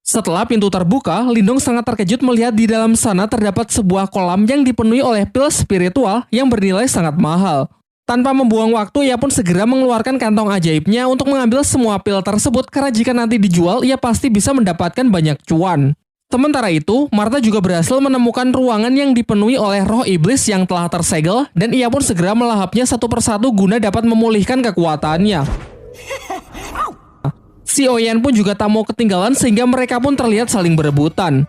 Setelah pintu terbuka, Lindong sangat terkejut melihat di dalam sana terdapat sebuah kolam yang dipenuhi oleh pil spiritual yang bernilai sangat mahal. Tanpa membuang waktu, ia pun segera mengeluarkan kantong ajaibnya untuk mengambil semua pil tersebut karena jika nanti dijual, ia pasti bisa mendapatkan banyak cuan. Sementara itu, Martha juga berhasil menemukan ruangan yang dipenuhi oleh roh iblis yang telah tersegel dan ia pun segera melahapnya satu persatu guna dapat memulihkan kekuatannya. Si Oyan pun juga tak mau ketinggalan sehingga mereka pun terlihat saling berebutan.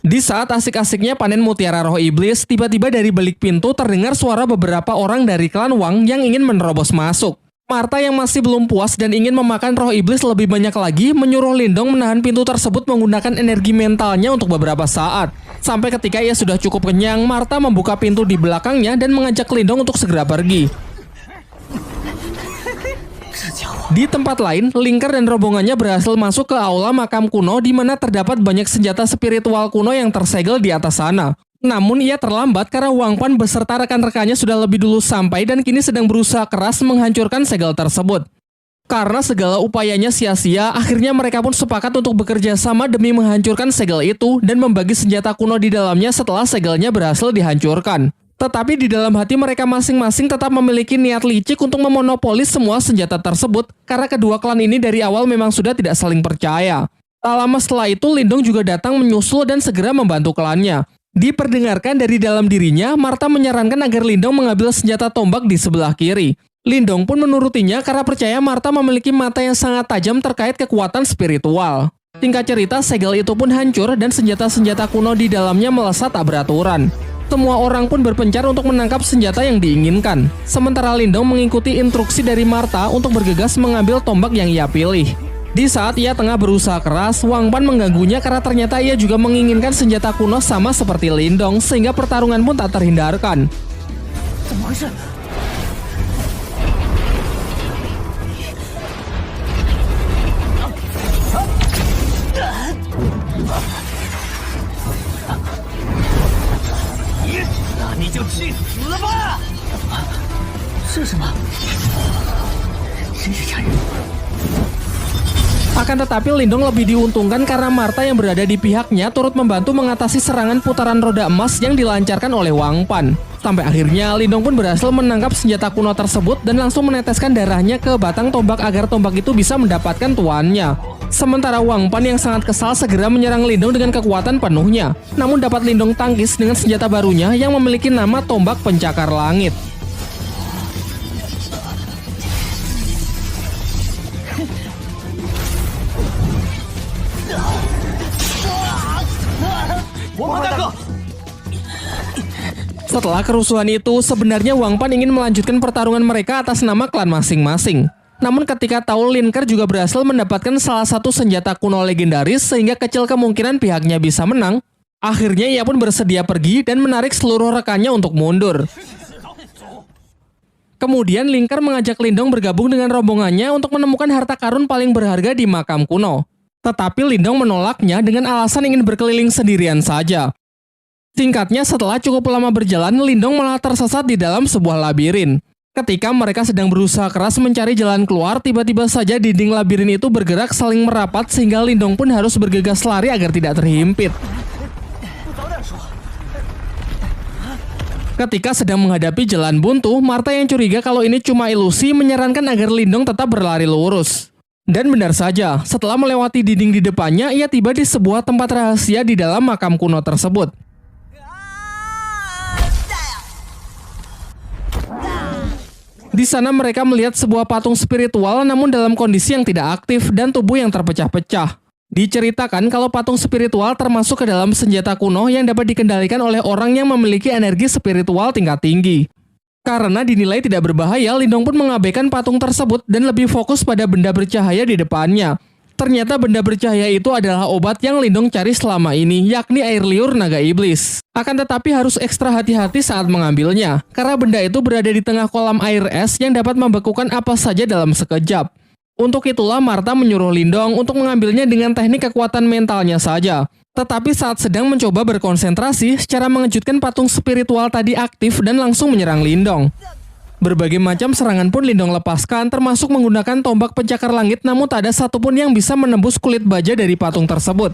Di saat asik-asiknya panen mutiara roh iblis, tiba-tiba dari balik pintu terdengar suara beberapa orang dari klan Wang yang ingin menerobos masuk. Martha yang masih belum puas dan ingin memakan roh iblis lebih banyak lagi, menyuruh Lindong menahan pintu tersebut menggunakan energi mentalnya untuk beberapa saat. Sampai ketika ia sudah cukup kenyang, Martha membuka pintu di belakangnya dan mengajak Lindong untuk segera pergi. Di tempat lain, Lin Ker dan rombongannya berhasil masuk ke aula makam kuno di mana terdapat banyak senjata spiritual kuno yang tersegel di atas sana. Namun ia terlambat karena Wang Pan beserta rekan-rekannya sudah lebih dulu sampai dan kini sedang berusaha keras menghancurkan segel tersebut. Karena segala upayanya sia-sia, akhirnya mereka pun sepakat untuk bekerja sama demi menghancurkan segel itu dan membagi senjata kuno di dalamnya setelah segelnya berhasil dihancurkan. Tetapi di dalam hati mereka masing-masing tetap memiliki niat licik untuk memonopoli semua senjata tersebut karena kedua klan ini dari awal memang sudah tidak saling percaya. Tak lama setelah itu, Lindong juga datang menyusul dan segera membantu klannya. Diperdengarkan dari dalam dirinya, Martha menyarankan agar Lindong mengambil senjata tombak di sebelah kiri. Lindong pun menurutinya karena percaya Martha memiliki mata yang sangat tajam terkait kekuatan spiritual. Singkat cerita, segel itu pun hancur dan senjata-senjata kuno di dalamnya melesat tak beraturan. Semua orang pun berpencar untuk menangkap senjata yang diinginkan. Sementara Lindong mengikuti instruksi dari Martha untuk bergegas mengambil tombak yang ia pilih. Di saat ia tengah berusaha keras, Wang Pan mengganggunya karena ternyata ia juga menginginkan senjata kuno sama seperti Lindong, sehingga pertarungan pun tak terhindarkan. 那你就去死吧！是什么？真是残忍。 Akan tetapi Lindong lebih diuntungkan karena Martha yang berada di pihaknya turut membantu mengatasi serangan putaran roda emas yang dilancarkan oleh Wang Pan. Sampai akhirnya Lindong pun berhasil menangkap senjata kuno tersebut dan langsung meneteskan darahnya ke batang tombak agar tombak itu bisa mendapatkan tuannya. Sementara Wang Pan yang sangat kesal segera menyerang Lindong dengan kekuatan penuhnya. Namun dapat Lindong tangkis dengan senjata barunya yang memiliki nama tombak pencakar langit. Setelah kerusuhan itu, sebenarnya Wang Pan ingin melanjutkan pertarungan mereka atas nama klan masing-masing. Namun ketika tahu Lin Ke juga berhasil mendapatkan salah satu senjata kuno legendaris sehingga kecil kemungkinan pihaknya bisa menang, akhirnya ia pun bersedia pergi dan menarik seluruh rekannya untuk mundur. Kemudian Lin Ke mengajak Lindong bergabung dengan rombongannya untuk menemukan harta karun paling berharga di makam kuno. Tetapi Lindong menolaknya dengan alasan ingin berkeliling sendirian saja. Singkatnya, setelah cukup lama berjalan, Lindong malah tersesat di dalam sebuah labirin. Ketika mereka sedang berusaha keras mencari jalan keluar, tiba-tiba saja dinding labirin itu bergerak saling merapat sehingga Lindong pun harus bergegas lari agar tidak terhimpit. Ketika sedang menghadapi jalan buntu, Martha yang curiga kalau ini cuma ilusi menyarankan agar Lindong tetap berlari lurus. Dan benar saja, setelah melewati dinding di depannya, ia tiba di sebuah tempat rahasia di dalam makam kuno tersebut. Di sana mereka melihat sebuah patung spiritual namun dalam kondisi yang tidak aktif dan tubuh yang terpecah-pecah. Diceritakan kalau patung spiritual termasuk ke dalam senjata kuno yang dapat dikendalikan oleh orang yang memiliki energi spiritual tingkat tinggi. Karena dinilai tidak berbahaya, Lindong pun mengabaikan patung tersebut dan lebih fokus pada benda bercahaya di depannya. Ternyata benda bercahaya itu adalah obat yang Lindong cari selama ini, yakni air liur naga iblis. Akan tetapi harus ekstra hati-hati saat mengambilnya, karena benda itu berada di tengah kolam air es yang dapat membekukan apa saja dalam sekejap. Untuk itulah Martha menyuruh Lindong untuk mengambilnya dengan teknik kekuatan mentalnya saja. Tetapi saat sedang mencoba berkonsentrasi, secara mengejutkan patung spiritual tadi aktif dan langsung menyerang Lindong. Berbagai macam serangan pun Lindong lepaskan, termasuk menggunakan tombak pencakar langit, namun tak ada satupun yang bisa menembus kulit baja dari patung tersebut.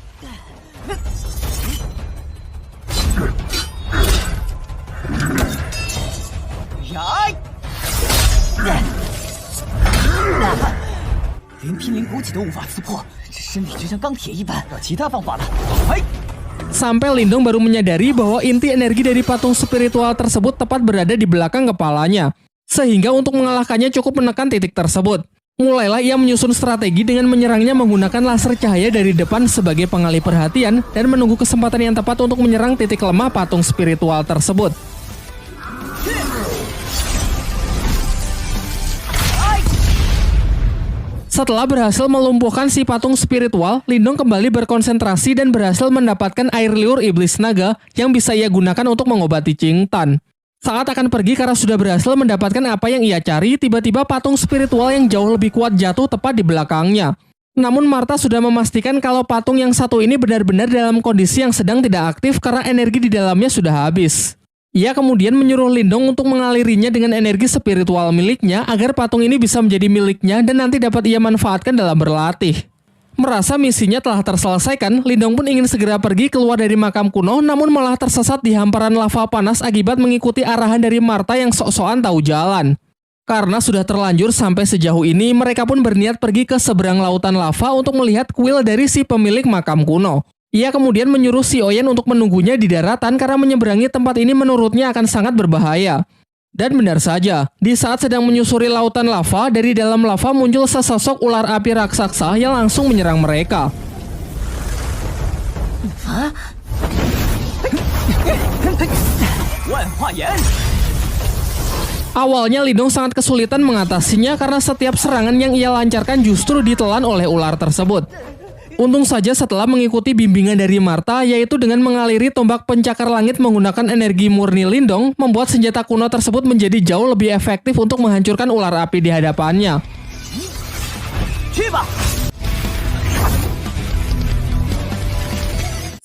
Sampai Lindong baru menyadari bahwa inti energi dari patung spiritual tersebut tepat berada di belakang kepalanya. Sehingga untuk mengalahkannya cukup menekan titik tersebut. Mulailah ia menyusun strategi dengan menyerangnya menggunakan laser cahaya dari depan sebagai pengalih perhatian dan menunggu kesempatan yang tepat untuk menyerang titik lemah patung spiritual tersebut. Setelah berhasil melumpuhkan si patung spiritual, Lindong kembali berkonsentrasi dan berhasil mendapatkan air liur iblis naga yang bisa ia gunakan untuk mengobati Ching Tan. Saat akan pergi karena sudah berhasil mendapatkan apa yang ia cari, tiba-tiba patung spiritual yang jauh lebih kuat jatuh tepat di belakangnya. Namun Martha sudah memastikan kalau patung yang satu ini benar-benar dalam kondisi yang sedang tidak aktif karena energi di dalamnya sudah habis. Ia kemudian menyuruh Lindong untuk mengalirinya dengan energi spiritual miliknya agar patung ini bisa menjadi miliknya dan nanti dapat ia manfaatkan dalam berlatih. Merasa misinya telah terselesaikan, Lindong pun ingin segera pergi keluar dari makam kuno namun malah tersesat di hamparan lava panas akibat mengikuti arahan dari Martha yang sok-sokan tahu jalan. Karena sudah terlanjur sampai sejauh ini, mereka pun berniat pergi ke seberang lautan lava untuk melihat kuil dari si pemilik makam kuno. Ia kemudian menyuruh si Oyen untuk menunggunya di daratan karena menyeberangi tempat ini menurutnya akan sangat berbahaya. Dan benar saja, di saat sedang menyusuri lautan lava, dari dalam lava muncul sesosok ular api raksasa yang langsung menyerang mereka. Awalnya Lindong sangat kesulitan mengatasinya karena setiap serangan yang ia lancarkan justru ditelan oleh ular tersebut. Untung saja setelah mengikuti bimbingan dari Martha, yaitu dengan mengaliri tombak pencakar langit menggunakan energi murni Lindong, membuat senjata kuno tersebut menjadi jauh lebih efektif untuk menghancurkan ular api di hadapannya.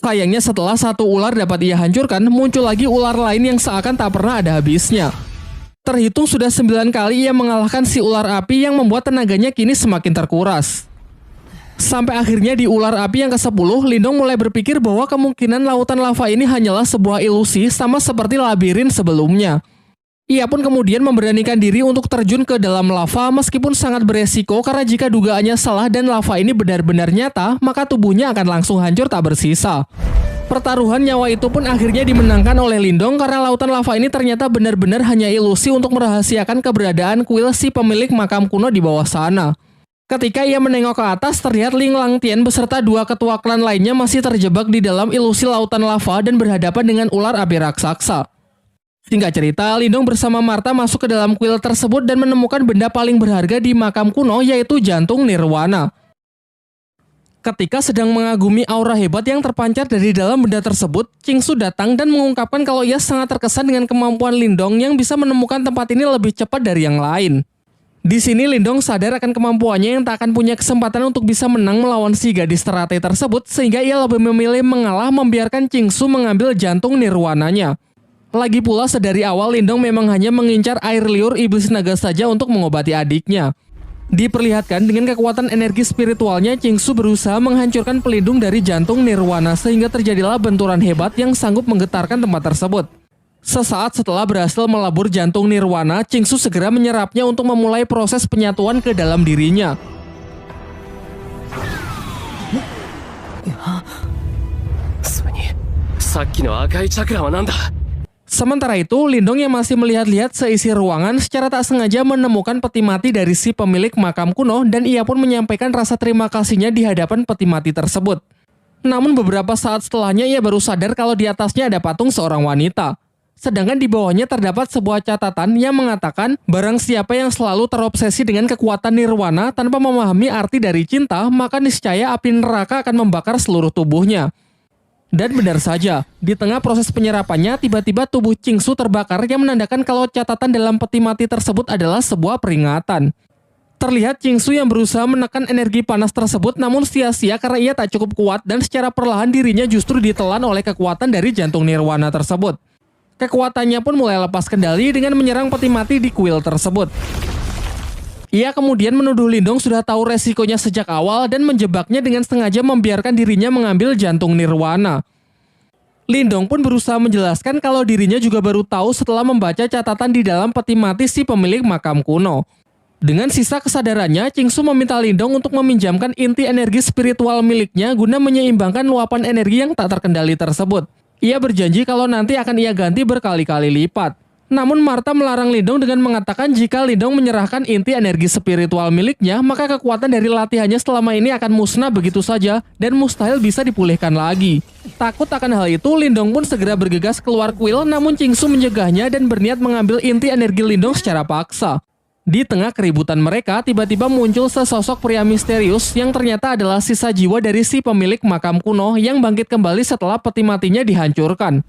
Sayangnya setelah satu ular dapat ia hancurkan, muncul lagi ular lain yang seakan tak pernah ada habisnya. Terhitung sudah 9 kali ia mengalahkan si ular api yang membuat tenaganya kini semakin terkuras. Sampai akhirnya di ular api yang ke-10, Lindong mulai berpikir bahwa kemungkinan lautan lava ini hanyalah sebuah ilusi sama seperti labirin sebelumnya. Ia pun kemudian memberanikan diri untuk terjun ke dalam lava meskipun sangat beresiko karena jika dugaannya salah dan lava ini benar-benar nyata, maka tubuhnya akan langsung hancur tak bersisa. Pertaruhan nyawa itu pun akhirnya dimenangkan oleh Lindong karena lautan lava ini ternyata benar-benar hanya ilusi untuk merahasiakan keberadaan kuil si pemilik makam kuno di bawah sana. Ketika ia menengok ke atas, terlihat Ling Langtian beserta 2 ketua klan lainnya masih terjebak di dalam ilusi lautan lava dan berhadapan dengan ular api raksasa. Singkat cerita, Lindong bersama Martha masuk ke dalam kuil tersebut dan menemukan benda paling berharga di makam kuno, yaitu jantung Nirwana. Ketika sedang mengagumi aura hebat yang terpancar dari dalam benda tersebut, Qingsu datang dan mengungkapkan kalau ia sangat terkesan dengan kemampuan Lindong yang bisa menemukan tempat ini lebih cepat dari yang lain. Di sini Lindong sadar akan kemampuannya yang tak akan punya kesempatan untuk bisa menang melawan si gadis teratai tersebut, sehingga ia lebih memilih mengalah membiarkan Qingsu mengambil jantung Nirwananya. Lagi pula sedari awal Lindong memang hanya mengincar air liur iblis naga saja untuk mengobati adiknya. Diperlihatkan dengan kekuatan energi spiritualnya, Qingsu berusaha menghancurkan pelindung dari jantung Nirwana sehingga terjadilah benturan hebat yang sanggup menggetarkan tempat tersebut. Sesaat setelah berhasil melabur jantung Nirwana, Qingsu segera menyerapnya untuk memulai proses penyatuan ke dalam dirinya. Sementara itu, Lindong yang masih melihat-lihat seisi ruangan secara tak sengaja menemukan peti mati dari si pemilik makam kuno dan ia pun menyampaikan rasa terima kasihnya di hadapan peti mati tersebut. Namun beberapa saat setelahnya ia baru sadar kalau di atasnya ada patung seorang wanita. Sedangkan di bawahnya terdapat sebuah catatan yang mengatakan barang siapa yang selalu terobsesi dengan kekuatan nirwana tanpa memahami arti dari cinta, maka niscaya api neraka akan membakar seluruh tubuhnya. Dan benar saja, di tengah proses penyerapannya, tiba-tiba tubuh Qingsu terbakar yang menandakan kalau catatan dalam peti mati tersebut adalah sebuah peringatan. Terlihat Qingsu yang berusaha menekan energi panas tersebut namun sia-sia karena ia tak cukup kuat dan secara perlahan dirinya justru ditelan oleh kekuatan dari jantung nirwana tersebut. Kekuatannya pun mulai lepas kendali dengan menyerang peti mati di kuil tersebut. Ia kemudian menuduh Lindong sudah tahu resikonya sejak awal dan menjebaknya dengan sengaja membiarkan dirinya mengambil jantung nirwana. Lindong pun berusaha menjelaskan kalau dirinya juga baru tahu setelah membaca catatan di dalam peti mati si pemilik makam kuno. Dengan sisa kesadarannya, Qingsu meminta Lindong untuk meminjamkan inti energi spiritual miliknya guna menyeimbangkan luapan energi yang tak terkendali tersebut. Ia berjanji kalau nanti akan ia ganti berkali-kali lipat. Namun Martha melarang Lindong dengan mengatakan jika Lindong menyerahkan inti energi spiritual miliknya, maka kekuatan dari latihannya selama ini akan musnah begitu saja dan mustahil bisa dipulihkan lagi. Takut akan hal itu, Lindong pun segera bergegas keluar kuil, namun Qingsu mencegahnya dan berniat mengambil inti energi Lindong secara paksa. Di tengah keributan mereka, tiba-tiba muncul sesosok pria misterius yang ternyata adalah sisa jiwa dari si pemilik makam kuno yang bangkit kembali setelah peti matinya dihancurkan.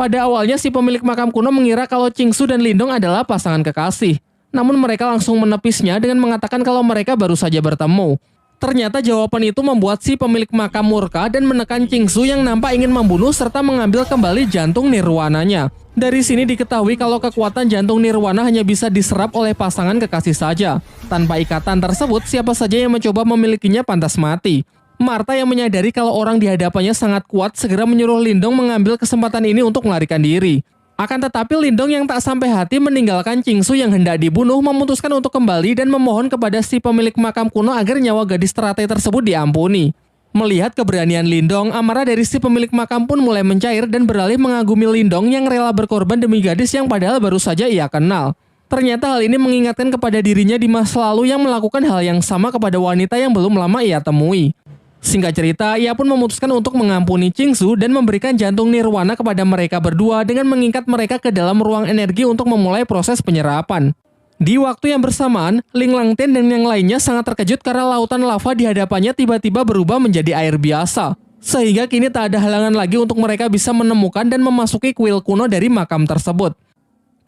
Pada awalnya si pemilik makam kuno mengira kalau Qingsu dan Lindong adalah pasangan kekasih. Namun mereka langsung menepisnya dengan mengatakan kalau mereka baru saja bertemu. Ternyata jawaban itu membuat si pemilik makam murka dan menekan Qingsu yang nampak ingin membunuh serta mengambil kembali jantung nirwananya. Dari sini diketahui kalau kekuatan jantung nirwana hanya bisa diserap oleh pasangan kekasih saja. Tanpa ikatan tersebut, siapa saja yang mencoba memilikinya pantas mati. Martha yang menyadari kalau orang di hadapannya sangat kuat segera menyuruh Lindong mengambil kesempatan ini untuk melarikan diri. Akan tetapi Lindong yang tak sampai hati meninggalkan Qingsu yang hendak dibunuh memutuskan untuk kembali dan memohon kepada si pemilik makam kuno agar nyawa gadis teratai tersebut diampuni. Melihat keberanian Lindong, amarah dari si pemilik makam pun mulai mencair dan beralih mengagumi Lindong yang rela berkorban demi gadis yang padahal baru saja ia kenal. Ternyata hal ini mengingatkan kepada dirinya di masa lalu yang melakukan hal yang sama kepada wanita yang belum lama ia temui. Singkat cerita, ia pun memutuskan untuk mengampuni Qingsu dan memberikan jantung nirwana kepada mereka berdua dengan mengikat mereka ke dalam ruang energi untuk memulai proses penyerapan. Di waktu yang bersamaan, Ling Langtian dan yang lainnya sangat terkejut karena lautan lava di hadapannya tiba-tiba berubah menjadi air biasa. Sehingga kini tak ada halangan lagi untuk mereka bisa menemukan dan memasuki kuil kuno dari makam tersebut.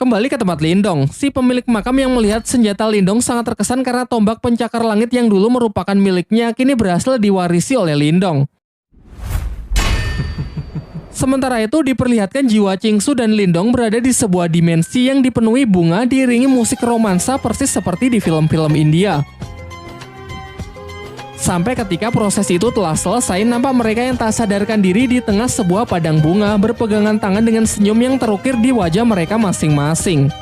Kembali ke tempat Lindong, si pemilik makam yang melihat senjata Lindong sangat terkesan karena tombak pencakar langit yang dulu merupakan miliknya kini berhasil diwarisi oleh Lindong. Sementara itu diperlihatkan jiwa Qingsu dan Lindong berada di sebuah dimensi yang dipenuhi bunga diiringi musik romansa persis seperti di film-film India. Sampai ketika proses itu telah selesai, nampak mereka yang tak sadarkan diri di tengah sebuah padang bunga berpegangan tangan dengan senyum yang terukir di wajah mereka masing-masing.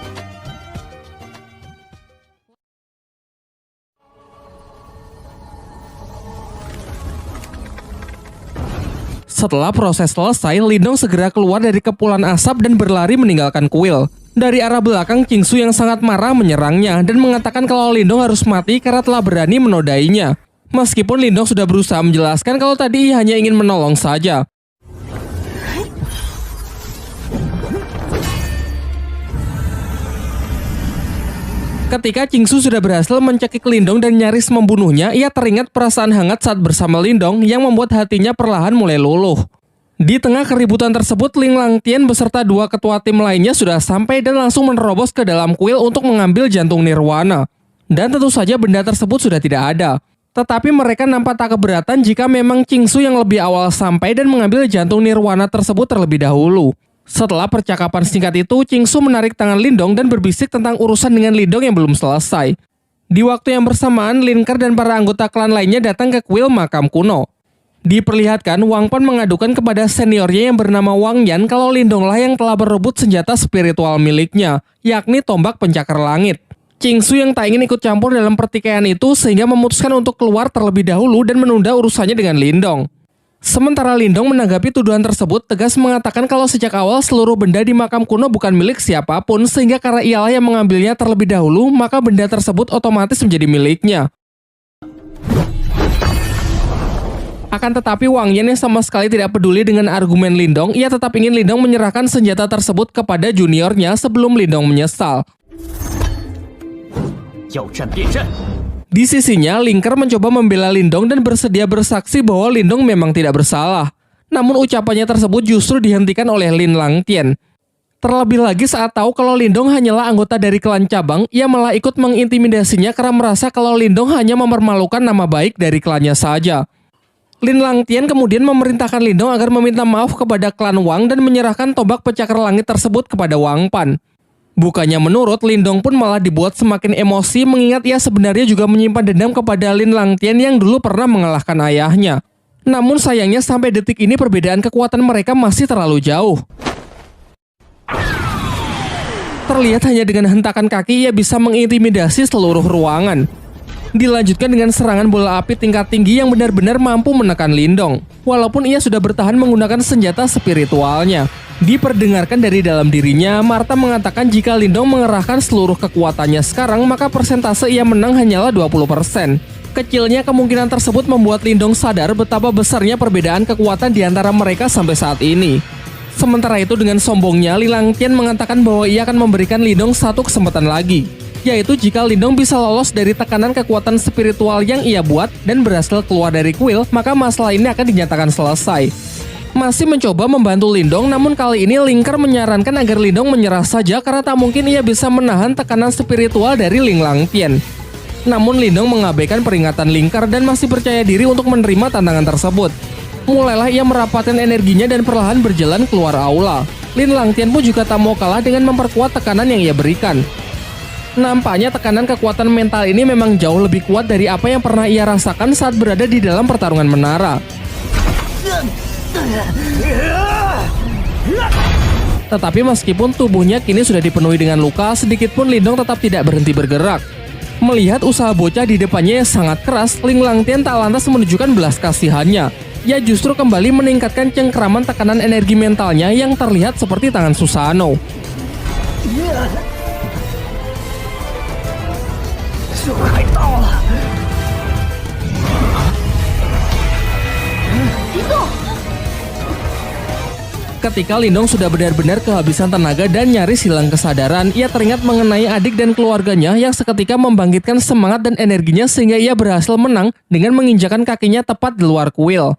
Setelah proses selesai, Lindong segera keluar dari kepulan asap dan berlari meninggalkan kuil. Dari arah belakang, Qingsu yang sangat marah menyerangnya dan mengatakan kalau Lindong harus mati karena telah berani menodainya. Meskipun Lindong sudah berusaha menjelaskan kalau tadi ia hanya ingin menolong saja. Ketika Qingsu sudah berhasil mencekik Lindong dan nyaris membunuhnya, ia teringat perasaan hangat saat bersama Lindong yang membuat hatinya perlahan mulai luluh. Di tengah keributan tersebut, Ling Langtian beserta dua ketua tim lainnya sudah sampai dan langsung menerobos ke dalam kuil untuk mengambil jantung Nirwana. Dan tentu saja benda tersebut sudah tidak ada. Tetapi mereka nampak tak keberatan jika memang Qingsu yang lebih awal sampai dan mengambil jantung Nirwana tersebut terlebih dahulu. Setelah percakapan singkat itu, Qingsu menarik tangan Lindong dan berbisik tentang urusan dengan Lindong yang belum selesai. Di waktu yang bersamaan, Lin Ke dan para anggota klan lainnya datang ke kuil makam kuno. Diperlihatkan, Wang Pan mengadukan kepada seniornya yang bernama Wang Yan kalau Lindonglah yang telah berebut senjata spiritual miliknya, yakni tombak pencakar langit. Qingsu yang tak ingin ikut campur dalam pertikaian itu sehingga memutuskan untuk keluar terlebih dahulu dan menunda urusannya dengan Lindong. Sementara Lindong menanggapi tuduhan tersebut, tegas mengatakan kalau sejak awal seluruh benda di makam kuno bukan milik siapapun, sehingga karena ialah yang mengambilnya terlebih dahulu, maka benda tersebut otomatis menjadi miliknya. Akan tetapi Wang Yan yang sama sekali tidak peduli dengan argumen Lindong, ia tetap ingin Lindong menyerahkan senjata tersebut kepada juniornya sebelum Lindong menyesal. Di sisinya, Ling Ke mencoba membela Lindong dan bersedia bersaksi bahwa Lindong memang tidak bersalah. Namun ucapannya tersebut justru dihentikan oleh Lin Langtian. Terlebih lagi saat tahu kalau Lindong hanyalah anggota dari klan cabang, ia malah ikut mengintimidasinya karena merasa kalau Lindong hanya mempermalukan nama baik dari klannya saja. Lin Langtian kemudian memerintahkan Lindong agar meminta maaf kepada klan Wang dan menyerahkan tombak pencakar langit tersebut kepada Wang Pan. Bukannya menurut, Lindong pun malah dibuat semakin emosi mengingat ia sebenarnya juga menyimpan dendam kepada Lin Langtian yang dulu pernah mengalahkan ayahnya. Namun sayangnya sampai detik ini perbedaan kekuatan mereka masih terlalu jauh. Terlihat hanya dengan hentakan kaki ia bisa mengintimidasi seluruh ruangan. Dilanjutkan dengan serangan bola api tingkat tinggi yang benar-benar mampu menekan Lindong. Walaupun ia sudah bertahan menggunakan senjata spiritualnya. Diperdengarkan dari dalam dirinya, Martha mengatakan jika Lindong mengerahkan seluruh kekuatannya sekarang, maka persentase ia menang hanyalah 20%. Kecilnya kemungkinan tersebut membuat Lindong sadar betapa besarnya perbedaan kekuatan di antara mereka sampai saat ini. Sementara itu dengan sombongnya, Li Langtian mengatakan bahwa ia akan memberikan Lindong satu kesempatan lagi, yaitu jika Lindong bisa lolos dari tekanan kekuatan spiritual yang ia buat dan berhasil keluar dari kuil, maka masalah ini akan dinyatakan selesai. Masih mencoba membantu Lindong, namun kali ini Ling Ke menyarankan agar Lindong menyerah saja karena tak mungkin ia bisa menahan tekanan spiritual dari Ling Langtian. Namun Lindong mengabaikan peringatan Ling Ke dan masih percaya diri untuk menerima tantangan tersebut. Mulailah ia merapatkan energinya dan perlahan berjalan keluar aula. Lin Langtian pun juga tak mau kalah dengan memperkuat tekanan yang ia berikan. Nampaknya tekanan kekuatan mental ini memang jauh lebih kuat dari apa yang pernah ia rasakan saat berada di dalam pertarungan menara. Tetapi meskipun tubuhnya kini sudah dipenuhi dengan luka, sedikit pun Lindong tetap tidak berhenti bergerak. Melihat usaha bocah di depannya yang sangat keras, Ling Langtian tak lantas menunjukkan belas kasihannya. Ia justru kembali meningkatkan cengkraman tekanan energi mentalnya yang terlihat seperti tangan Susanoo. Ketika Lindong sudah benar-benar kehabisan tenaga dan nyaris hilang kesadaran, ia teringat mengenai adik dan keluarganya yang seketika membangkitkan semangat dan energinya sehingga ia berhasil menang dengan menginjakan kakinya tepat di luar kuil.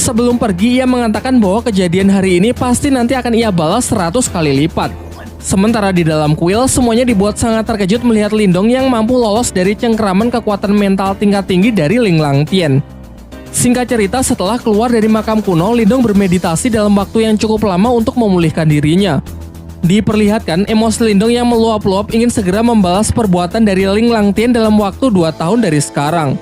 Sebelum pergi, ia mengatakan bahwa kejadian hari ini pasti nanti akan ia balas 100 kali lipat. Sementara di dalam kuil, semuanya dibuat sangat terkejut melihat Lindong yang mampu lolos dari cengkeraman kekuatan mental tingkat tinggi dari Ling Langtian. Singkat cerita, setelah keluar dari makam kuno, Lindong bermeditasi dalam waktu yang cukup lama untuk memulihkan dirinya. Diperlihatkan, emosi Lindong yang meluap-luap ingin segera membalas perbuatan dari Ling Langtian dalam waktu 2 tahun dari sekarang.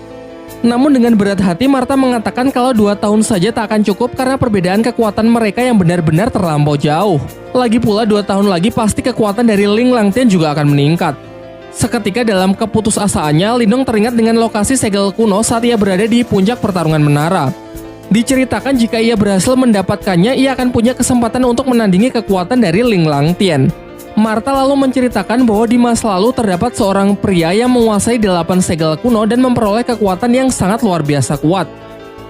Namun dengan berat hati, Martha mengatakan kalau 2 tahun saja tak akan cukup karena perbedaan kekuatan mereka yang benar-benar terlampau jauh. Lagi pula 2 tahun lagi pasti kekuatan dari Ling Langtian juga akan meningkat. Seketika dalam keputusasaannya, Lindong teringat dengan lokasi segel kuno saat ia berada di puncak pertarungan menara. Diceritakan jika ia berhasil mendapatkannya, ia akan punya kesempatan untuk menandingi kekuatan dari Ling Langtian. Martha lalu menceritakan bahwa di masa lalu terdapat seorang pria yang menguasai 8 segel kuno dan memperoleh kekuatan yang sangat luar biasa kuat.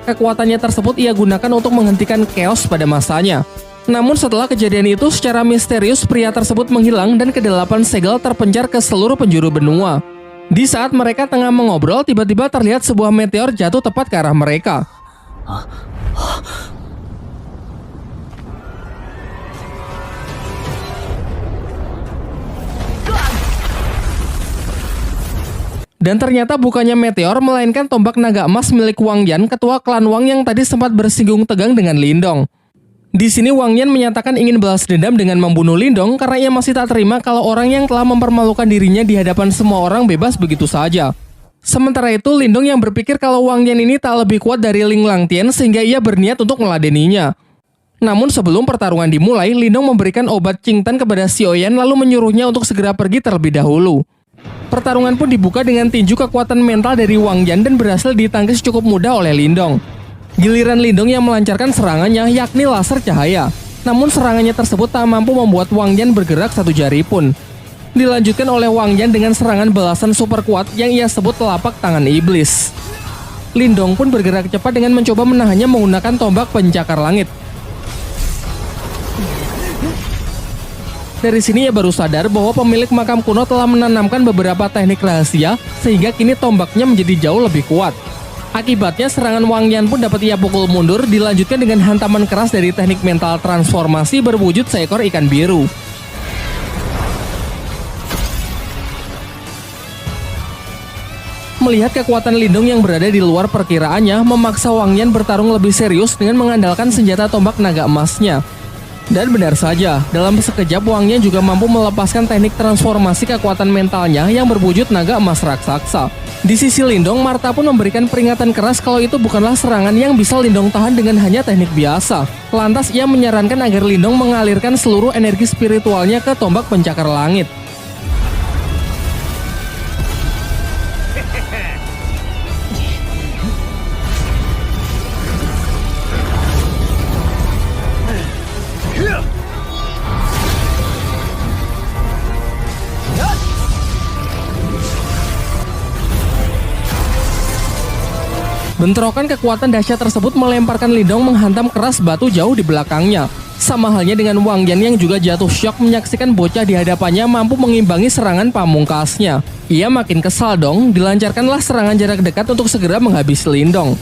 Kekuatannya tersebut ia gunakan untuk menghentikan chaos pada masanya. Namun setelah kejadian itu, secara misterius pria tersebut menghilang dan ke-8 segel terpencar ke seluruh penjuru benua. Di saat mereka tengah mengobrol, tiba-tiba terlihat sebuah meteor jatuh tepat ke arah mereka. Dan ternyata bukannya meteor, melainkan tombak naga emas milik Wang Yan, ketua klan Wang yang tadi sempat bersinggung tegang dengan Lindong. Di sini Wang Yan menyatakan ingin balas dendam dengan membunuh Lindong karena ia masih tak terima kalau orang yang telah mempermalukan dirinya di hadapan semua orang bebas begitu saja. Sementara itu, Lindong yang berpikir kalau Wang Yan ini tak lebih kuat dari Ling Langtian sehingga ia berniat untuk meladeninya. Namun sebelum pertarungan dimulai, Lindong memberikan obat Qingtan kepada Xiaoyan lalu menyuruhnya untuk segera pergi terlebih dahulu. Pertarungan pun dibuka dengan tinju kekuatan mental dari Wang Yan dan berhasil ditangkis cukup mudah oleh Lindong. Giliran Lindong yang melancarkan serangannya, yakni laser cahaya. Namun serangannya tersebut tak mampu membuat Wang Yan bergerak satu jari pun. Dilanjutkan oleh Wang Yan dengan serangan balasan super kuat yang ia sebut telapak tangan iblis. Lindong pun bergerak cepat dengan mencoba menahannya menggunakan tombak pencakar langit. Dari sini ia baru sadar bahwa pemilik makam kuno telah menanamkan beberapa teknik rahasia sehingga kini tombaknya menjadi jauh lebih kuat. Akibatnya serangan Wang Yan pun dapat ia pukul mundur, dilanjutkan dengan hantaman keras dari teknik mental transformasi berwujud seekor ikan biru. Melihat kekuatan Lindong yang berada di luar perkiraannya, memaksa Wang Yan bertarung lebih serius dengan mengandalkan senjata tombak naga emasnya. Dan benar saja, dalam sekejap Wang Yan juga mampu melepaskan teknik transformasi kekuatan mentalnya yang berwujud naga emas raksasa. Di sisi Lindong, Martha pun memberikan peringatan keras kalau itu bukanlah serangan yang bisa Lindong tahan dengan hanya teknik biasa. Lantas ia menyarankan agar Lindong mengalirkan seluruh energi spiritualnya ke tombak pencakar langit. Bentrokan kekuatan dahsyat tersebut melemparkan Lindong menghantam keras batu jauh di belakangnya. Sama halnya dengan Wang Yan yang juga jatuh syok menyaksikan bocah di hadapannya mampu mengimbangi serangan pamungkasnya. Ia makin kesal dong, dilancarkanlah serangan jarak dekat untuk segera menghabisi Lindong.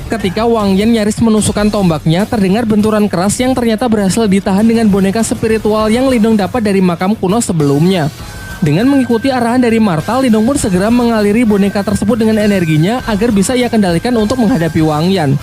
Ketika Wang Yan nyaris menusukkan tombaknya, terdengar benturan keras yang ternyata berhasil ditahan dengan boneka spiritual yang Lindong dapat dari makam kuno sebelumnya. Dengan mengikuti arahan dari Martha, Lindong pun segera mengaliri boneka tersebut dengan energinya agar bisa ia kendalikan untuk menghadapi Wang Yan.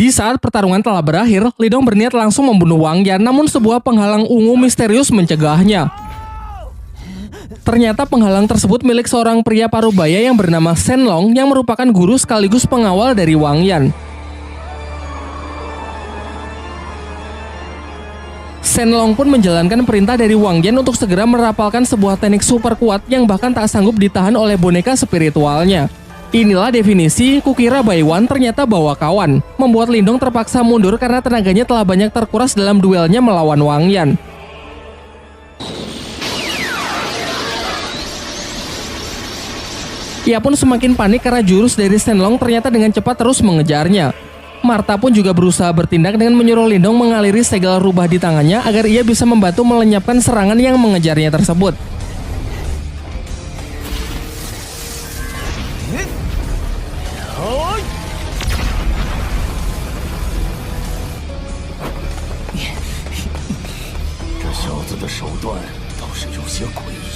Di saat pertarungan telah berakhir, Lindong berniat langsung membunuh Wang Yan, namun sebuah penghalang ungu misterius mencegahnya. Ternyata penghalang tersebut milik seorang pria parubaya yang bernama Shen Long yang merupakan guru sekaligus pengawal dari Wang Yan. Shenlong pun menjalankan perintah dari Wang Yan untuk segera merapalkan sebuah teknik super kuat yang bahkan tak sanggup ditahan oleh boneka spiritualnya. Inilah definisi kukira Baiwan ternyata bawa kawan, membuat Lindong terpaksa mundur karena tenaganya telah banyak terkuras dalam duelnya melawan Wang Yan. Ia pun semakin panik karena jurus dari Shenlong ternyata dengan cepat terus mengejarnya. Martha pun juga berusaha bertindak dengan menyuruh Lindong mengaliri segel rubah di tangannya agar ia bisa membantu melenyapkan serangan yang mengejarnya tersebut.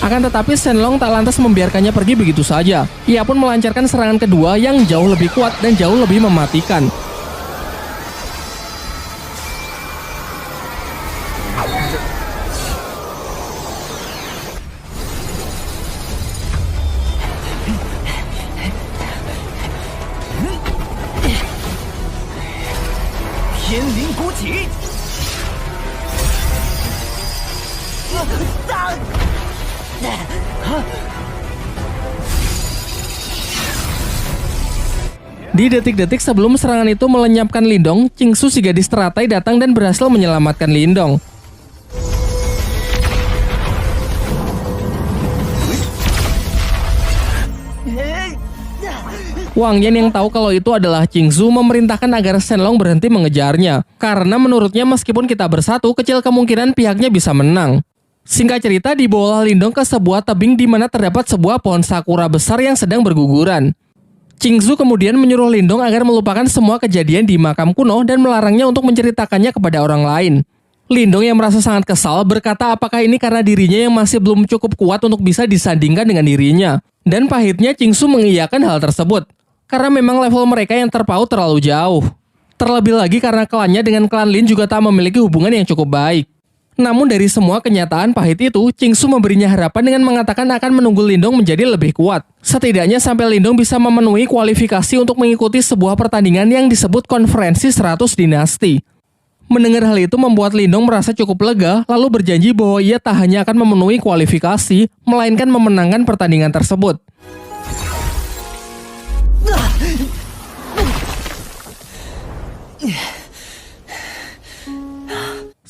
Akan tetapi Shenlong tak lantas membiarkannya pergi begitu saja. Ia pun melancarkan serangan kedua yang jauh lebih kuat dan jauh lebih mematikan. Di detik-detik sebelum serangan itu melenyapkan Lindong, Qingsu si gadis teratai datang dan berhasil menyelamatkan Lindong. Wang Yan yang tahu kalau itu adalah Qingsu memerintahkan agar Shenlong berhenti mengejarnya, karena menurutnya meskipun kita bersatu, kecil kemungkinan pihaknya bisa menang. Singkat cerita, dibawalah Lindong ke sebuah tebing di mana terdapat sebuah pohon sakura besar yang sedang berguguran. Qingsu kemudian menyuruh Lindong agar melupakan semua kejadian di makam kuno dan melarangnya untuk menceritakannya kepada orang lain. Lindong yang merasa sangat kesal berkata apakah ini karena dirinya yang masih belum cukup kuat untuk bisa disandingkan dengan dirinya. Dan pahitnya Qingsu mengiyakan hal tersebut, karena memang level mereka yang terpaut terlalu jauh. Terlebih lagi karena klannya dengan klan Lin juga tak memiliki hubungan yang cukup baik. Namun dari semua kenyataan pahit itu, Qingsu memberinya harapan dengan mengatakan akan menunggu Lindong menjadi lebih kuat. Setidaknya sampai Lindong bisa memenuhi kualifikasi untuk mengikuti sebuah pertandingan yang disebut Konferensi 100 Dinasti. Mendengar hal itu membuat Lindong merasa cukup lega, lalu berjanji bahwa ia tak hanya akan memenuhi kualifikasi, melainkan memenangkan pertandingan tersebut.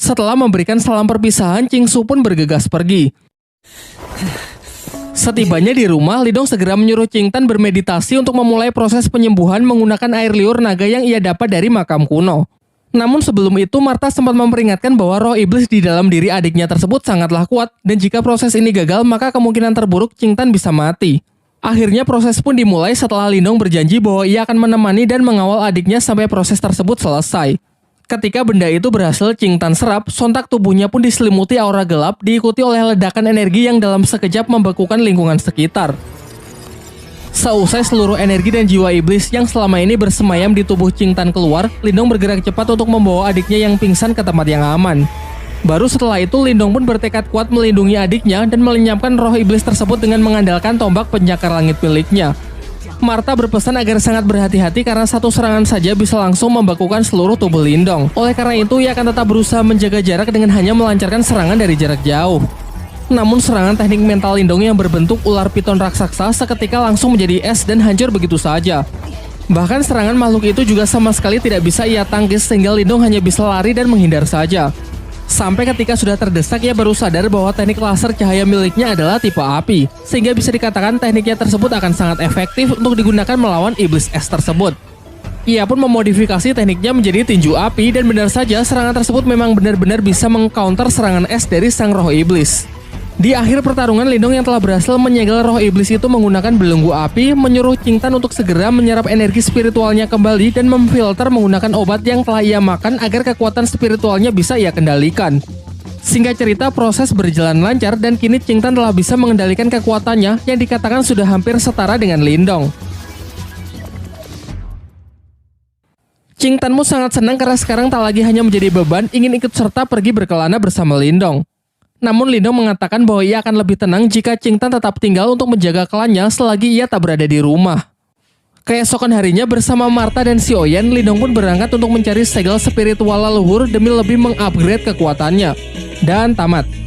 Setelah memberikan salam perpisahan, Qingsu pun bergegas pergi. Setibanya di rumah, Lindong segera menyuruh Qingtan bermeditasi untuk memulai proses penyembuhan menggunakan air liur naga yang ia dapat dari makam kuno. Namun sebelum itu, Martha sempat memperingatkan bahwa roh iblis di dalam diri adiknya tersebut sangatlah kuat, dan jika proses ini gagal, maka kemungkinan terburuk Qingtan bisa mati. Akhirnya proses pun dimulai setelah Lindong berjanji bahwa ia akan menemani dan mengawal adiknya sampai proses tersebut selesai. Ketika benda itu berhasil Qingtan serap, sontak tubuhnya pun diselimuti aura gelap, diikuti oleh ledakan energi yang dalam sekejap membekukan lingkungan sekitar. Seusai seluruh energi dan jiwa iblis yang selama ini bersemayam di tubuh Qingtan keluar, Lindong bergerak cepat untuk membawa adiknya yang pingsan ke tempat yang aman. Baru setelah itu, Lindong pun bertekad kuat melindungi adiknya dan melenyapkan roh iblis tersebut dengan mengandalkan tombak penyakar langit miliknya. Martha berpesan agar sangat berhati-hati karena satu serangan saja bisa langsung membekukan seluruh tubuh Lindong. Oleh karena itu, ia akan tetap berusaha menjaga jarak dengan hanya melancarkan serangan dari jarak jauh. Namun serangan teknik mental Lindong yang berbentuk ular piton raksasa seketika langsung menjadi es dan hancur begitu saja. Bahkan serangan makhluk itu juga sama sekali tidak bisa ia tangkis sehingga Lindong hanya bisa lari dan menghindar saja. Sampai ketika sudah terdesak, ia baru sadar bahwa teknik laser cahaya miliknya adalah tipe api, sehingga bisa dikatakan tekniknya tersebut akan sangat efektif untuk digunakan melawan iblis es tersebut. Ia pun memodifikasi tekniknya menjadi tinju api, dan benar saja serangan tersebut memang benar-benar bisa mengcounter serangan es dari sang roh iblis. Di akhir pertarungan, Lindong yang telah berhasil menyegel roh iblis itu menggunakan belenggu api, menyuruh Qingtan untuk segera menyerap energi spiritualnya kembali dan memfilter menggunakan obat yang telah ia makan agar kekuatan spiritualnya bisa ia kendalikan. Singkat cerita, proses berjalan lancar dan kini Qingtan telah bisa mengendalikan kekuatannya yang dikatakan sudah hampir setara dengan Lindong. Qingtanmu sangat senang karena sekarang tak lagi hanya menjadi beban, ingin ikut serta pergi berkelana bersama Lindong. Namun Lindong mengatakan bahwa ia akan lebih tenang jika Qingtan tetap tinggal untuk menjaga klannya selagi ia tak berada di rumah. Keesokan harinya bersama Martha dan Xiaoyan, Lindong pun berangkat untuk mencari segel spiritual leluhur demi lebih mengupgrade kekuatannya. Dan tamat.